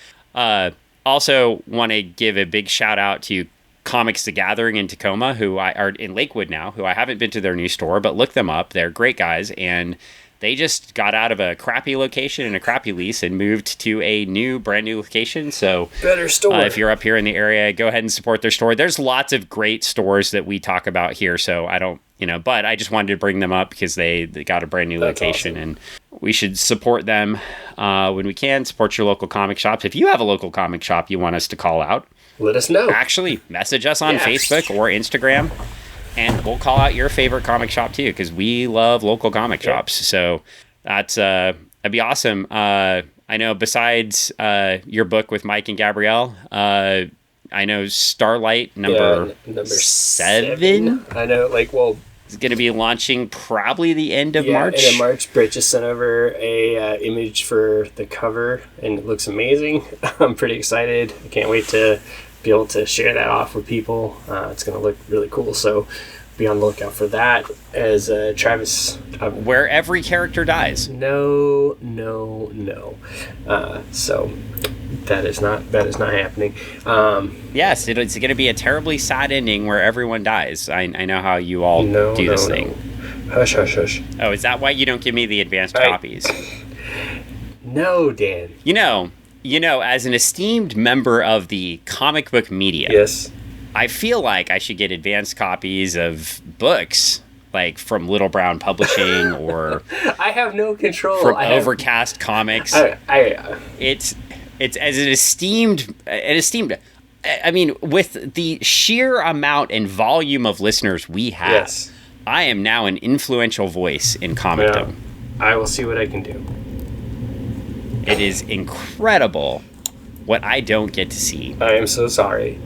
Also want to give a big shout out to Comics the Gathering in Tacoma, who are in Lakewood now, who I haven't been to their new store, but look them up. They're great guys. And they just got out of a crappy location and a crappy lease and moved to a brand new location. So better store. If you're up here in the area, go ahead and support their store. There's lots of great stores that we talk about here. So I don't, but I just wanted to bring them up because they got a brand new location. Awesome. And we should support them when we can. Support your local comic shops. If you have a local comic shop you want us to call out, let us know. Actually, message us on Facebook or Instagram. And we'll call out your favorite comic shop too, because we love local comic shops. So that'd be awesome. I know besides your book with Mike and Gabrielle, I know Starlight number 7. I know, it's going to be launching probably the end of March. In March, Britt just sent over a image for the cover, and it looks amazing. I'm pretty excited. I can't wait to be able to share that off with people. It's going to look really cool, so be on the lookout for that. As Travis, where every character dies. No. So that is not happening. Yes, it's going to be a terribly sad ending where everyone dies. I know how you all do this thing. Hush. Oh, is that why you don't give me the advanced copies? No, Dan. As an esteemed member of the comic book media, yes, I feel like I should get advanced copies of books like from Little Brown Publishing or I have no control from Overcast Comics. It's as an esteemed. I mean, with the sheer amount and volume of listeners we have, yes. I am now an influential voice in comicdom. Yeah, I will see what I can do. It is incredible what I don't get to see. I am so sorry.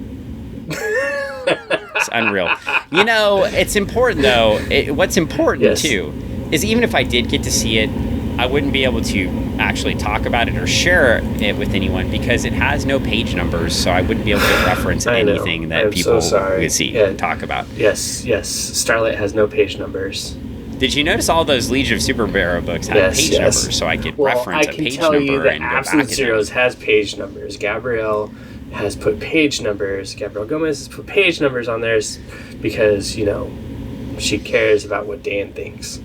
It's unreal. You know, it's important, though. What's important, yes. too, is even if I did get to see it, I wouldn't be able to actually talk about it or share it with anyone because it has no page numbers, so I wouldn't be able to reference anything that people would see and talk about. Yes. Starlight has no page numbers. Did you notice all those Legion of Superhero books have page numbers, so I could reference a page number and go back? I can tell you that Absolute Zeros has page numbers. Gabrielle has put page numbers. Gabrielle Gomez has put page numbers on theirs because, you know, she cares about what Dan thinks.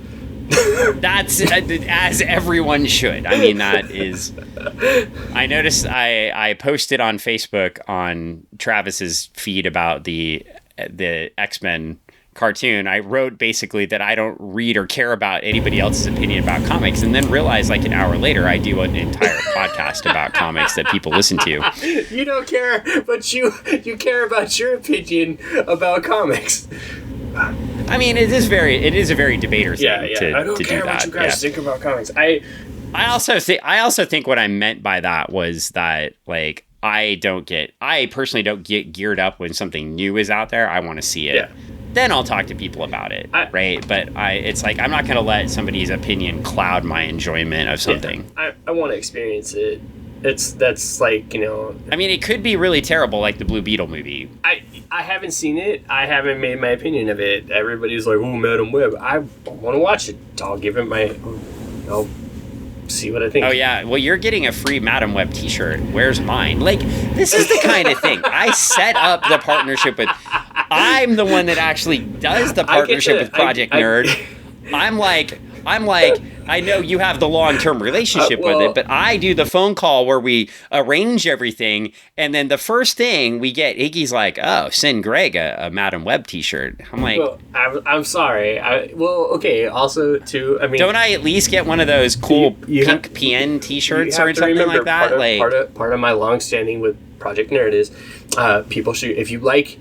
That's as everyone should. I mean, that is. I noticed I posted on Facebook on Travis's feed about the X-Men cartoon. I wrote basically that I don't read or care about anybody else's opinion about comics, and then realized like an hour later I do an entire podcast about comics that people listen to. You don't care, but you care about your opinion about comics. I mean, it is a very debater thing I don't care what you guys think about comics. I also think what I meant by that was that like I personally don't get geared up when something new is out there. I want to see it. Yeah. Then I'll talk to people about it, right? But it's like I'm not going to let somebody's opinion cloud my enjoyment of something. Yeah, I want to experience it. That's like, you know. I mean, it could be really terrible, like the Blue Beetle movie. I haven't seen it. I haven't made my opinion of it. Everybody's like, "Oh, Madam Web." I want to watch it. I'll give it I'll see what I think. Oh yeah, well you're getting a free Madam Web T-shirt. Where's mine? Like this is the kind of thing I set up the partnership with. I'm the one that actually does the partnership with Project Nerd. I'm like, I know you have the long-term relationship with it, but I do the phone call where we arrange everything, and then the first thing we get, Iggy's like, "Oh, send Greg a Madam Web T-shirt." I'm like, well, I'm sorry. Okay. Also, too, I mean, don't I at least get one of those cool pink PN T-shirts or something like that? Part of my long-standing with Project Nerd is people should if you like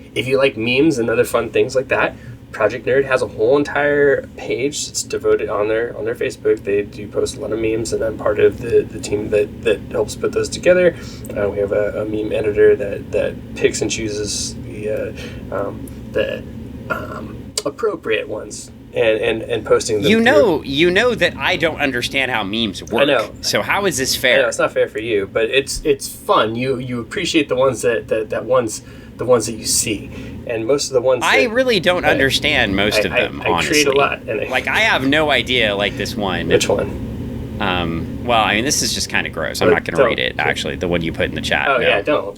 memes and other fun things like that. Project Nerd has a whole entire page that's devoted on their Facebook. They do post a lot of memes, and I'm part of the team that helps put those together. We have a meme editor that picks and chooses the appropriate ones and posting them. You know that I don't understand how memes work. I know. So how is this fair? I know, it's not fair for you, but it's fun. You appreciate the ones the ones that you see, and most of the ones I really don't understand most of them. I honestly, create a lot, and I have no idea. Like this one. Which one? Well, I mean, this is just kind of gross. I'm not going to read it. Actually, the one you put in the chat. Oh yeah, don't.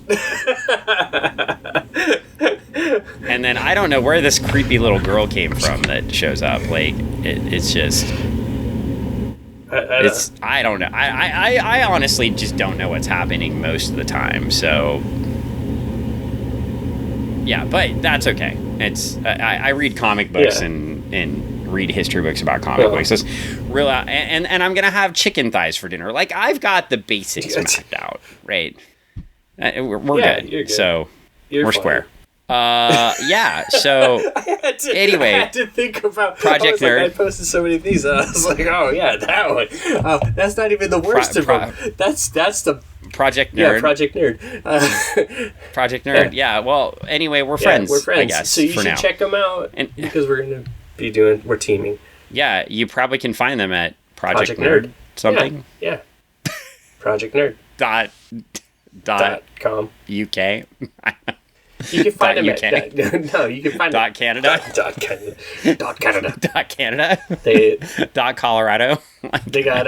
And then I don't know where this creepy little girl came from that shows up. Like it's just. I don't know. I honestly just don't know what's happening most of the time. So. Yeah, but that's okay. It's I read comic books and read history books about comic books. It's real, and I'm gonna have chicken thighs for dinner. Like I've got the basics mapped out, right? We're good. You're good. So we're square. Yeah. So anyway, I had to think about Project Nerd. I posted so many of these, and I was like, oh yeah, that one. That's not even the worst of them. That's the. Project Nerd. Yeah, Project Nerd. Project Nerd. Yeah. Well, anyway, we're friends. We're friends. I guess. So you should check them out because we're teaming. Yeah, you probably can find them at Project Nerd. Something. Yeah. Project Nerd. dot com. UK. You can find them at no. You can find dot Canada. Dot Canada. Dot Canada. Dot Colorado. They got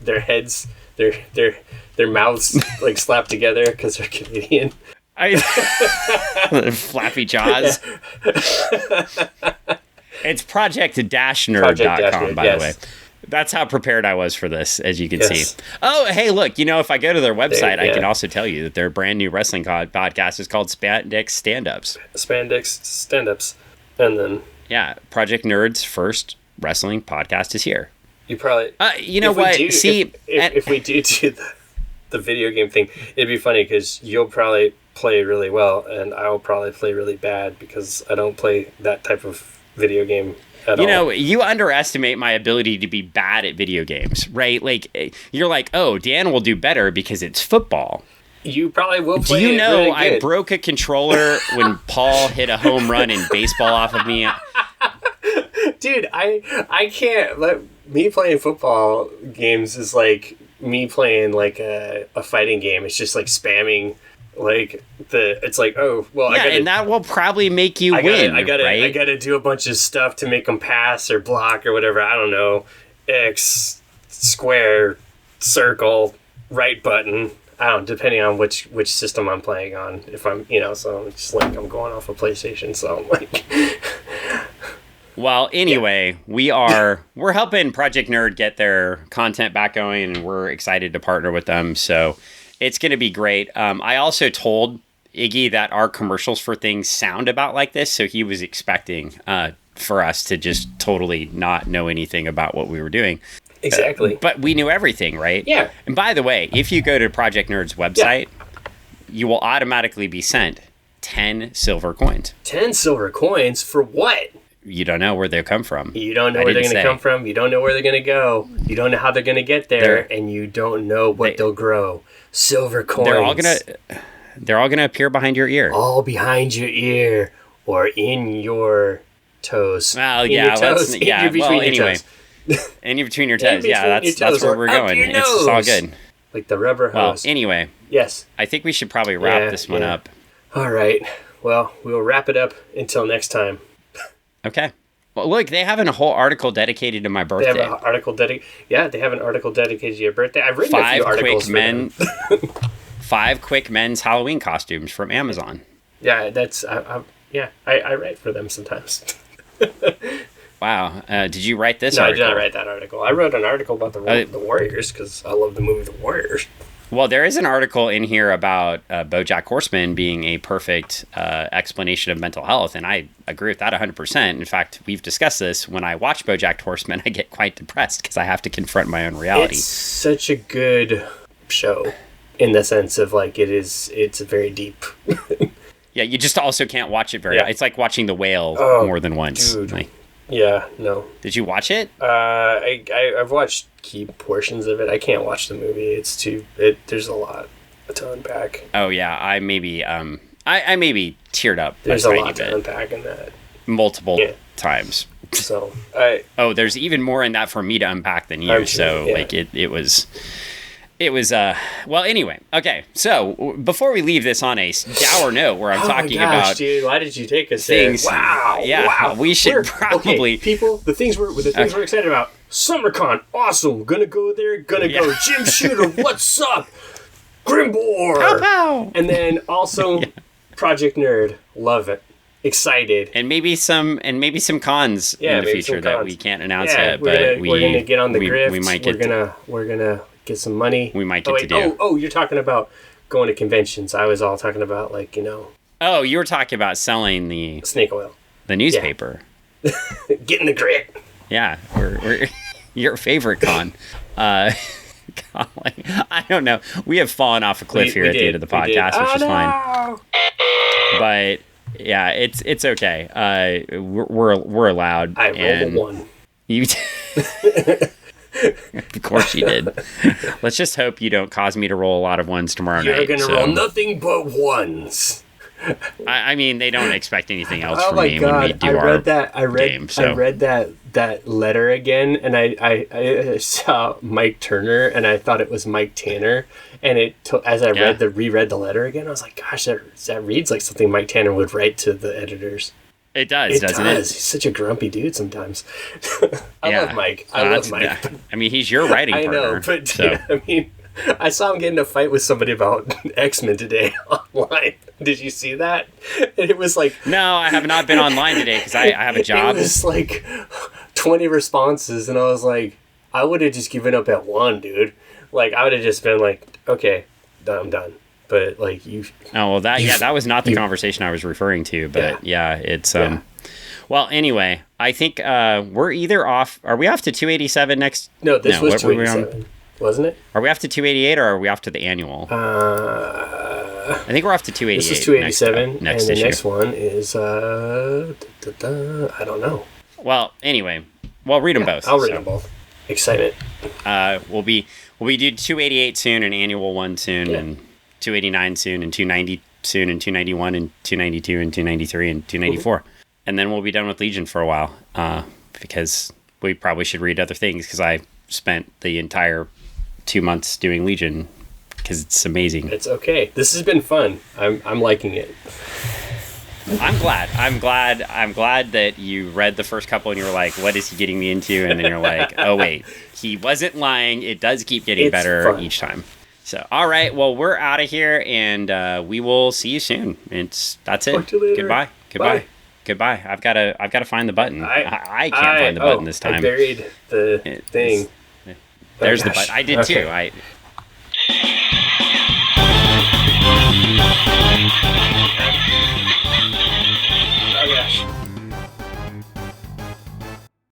their heads, their mouths like slapped together because they're Canadian. Flappy jaws. It's project-nerd.com, by the way. That's how prepared I was for this, as you can see. Oh, hey, look, if I go to their website, I can also tell you that their brand new wrestling podcast is called Spandex Stand-Ups. Spandex Stand-Ups. And then... Yeah, Project Nerd's first wrestling podcast is here. You probably... you know what? If we do the video game thing, it'd be funny because you'll probably play really well and I'll probably play really bad because I don't play that type of video game at all. You know, you underestimate my ability to be bad at video games, right? Like, you're like, oh, Dan will do better because it's football. You probably will play. Do you know really I broke a controller when Paul hit a home run in baseball off of me? Dude, I can't let me playing football games is like me playing like a fighting game. It's just like spamming like it's like, oh well, yeah, and that will probably make you win. I right? gotta do a bunch of stuff to make them pass or block or whatever. I don't know. X, square, circle, right button. I don't, depending on which system I'm playing on. If I'm, so it's like I'm going off a PlayStation. So I'm like, well, anyway, we're helping Project Nerd get their content back going, and we're excited to partner with them. So it's going to be great. I also told Iggy that our commercials for things sound about like this, so he was expecting for us to just totally not know anything about what we were doing. Exactly. But we knew everything, right? Yeah. And by the way, if you go to Project Nerd's website, you will automatically be sent 10 silver coins. 10 silver coins? For what? You don't know where they'll come from. You don't know where they're going to come from. You don't know where they're going to go. You don't know how they're going to get there, and you don't know what they'll grow. Silver coins. They're all gonna appear behind your ear. All behind your ear or in your toes. Well, yeah, anyway. In between your toes. Yeah, that's where we're going. It's all good. Like the rubber hose. Well, anyway. Yes. I think we should probably wrap this one up. All right. Well, we'll wrap it up until next time. Okay. Well, look, they have a whole article dedicated to my birthday. They have an article dedicated to your birthday. I've written a few articles for them. 5 quick men's Halloween costumes from Amazon. Yeah, I write for them sometimes. Wow. Did you write this article? No, I did not write that article. I wrote an article about the Warriors because I love the movie The Warriors. Well, there is an article in here about BoJack Horseman being a perfect explanation of mental health, and I agree with that 100%. In fact, we've discussed this. When I watch BoJack Horseman, I get quite depressed because I have to confront my own reality. It's such a good show in the sense of, like, it's very deep. Yeah, you just also can't watch it very... It's like watching The Whale more than once. Dude. Like, yeah, no. Did you watch it? I've watched key portions of it. I can't watch the movie. There's a lot to unpack. Oh yeah, I maybe teared up. There's a lot to unpack in that. Multiple times. So there's even more in that for me to unpack than you. So like it was. Well, anyway, okay. So before we leave this on a dour note, where I'm talking about, dude, why did you take us things? There? Wow, yeah, wow. We should probably people. The things we're excited about. SummerCon, awesome. Gonna go there. Go. Jim Shooter, what's up? Grimbor. Pow, pow. And then also Project Nerd, love it. Excited. And maybe some cons in the future that we can't announce yet. But we're gonna get on the grift. We might we're gonna get some money. We might get to do. Oh, you're talking about going to conventions. I was all talking about Oh, you were talking about selling the snake oil, the newspaper. Yeah. Getting the grit. Yeah, we're your favorite con. Golly, I don't know. We have fallen off a cliff here at the end of the podcast, which is fine. But yeah, it's okay. We're allowed. I rolled a 1. You. Of course you did. Let's just hope you don't cause me to roll a lot of 1s tomorrow night. You're going to roll nothing but 1s. I mean, they don't expect anything else from me when we do our game. So. I read that letter again, and I saw Mike Turner, and I thought it was Mike Tanner. And as I reread the letter again, I was like, gosh, that reads like something Mike Tanner would write to the editors. It does, doesn't it? He's such a grumpy dude sometimes. I love Mike. I mean, he's your writing partner. I know, but I mean, I saw him get in a fight with somebody about X-Men today online. Did you see that? And it was like... No, I have not been online today because I have a job. It was like 20 responses, and I was like, I would have just given up at 1, dude. Like, I would have just been like, okay, I'm done. But like you... Oh, well, that was not the conversation I was referring to. But it's... Well, anyway, I think we're either off. Are we off to 287 next? No, this was 287, wasn't it? Are we off to 288 or are we off to the annual? I think we're off to 288. This is 287, next and the issue. next one is I don't know. Well, anyway, read them both. I'll read them both. Excitement. We'll be do 288 soon, an annual one soon, and 289 soon, and 290 soon, and 291, and 292, and 293, and 294. And then we'll be done with Legion for a while, because we probably should read other things, because I spent the entire 2 months doing Legion, because it's amazing. It's okay. This has been fun. I'm liking it. I'm glad that you read the first couple and you were like, what is he getting me into? And then you're like, oh wait, he wasn't lying. It does keep getting better each time. So, all right. Well, we're out of here, and we will see you soon. That's it. Talk to you later. Goodbye. Bye. Goodbye. I've got to find the button. I can't find the button this time. I buried the thing. There's the button. I did too.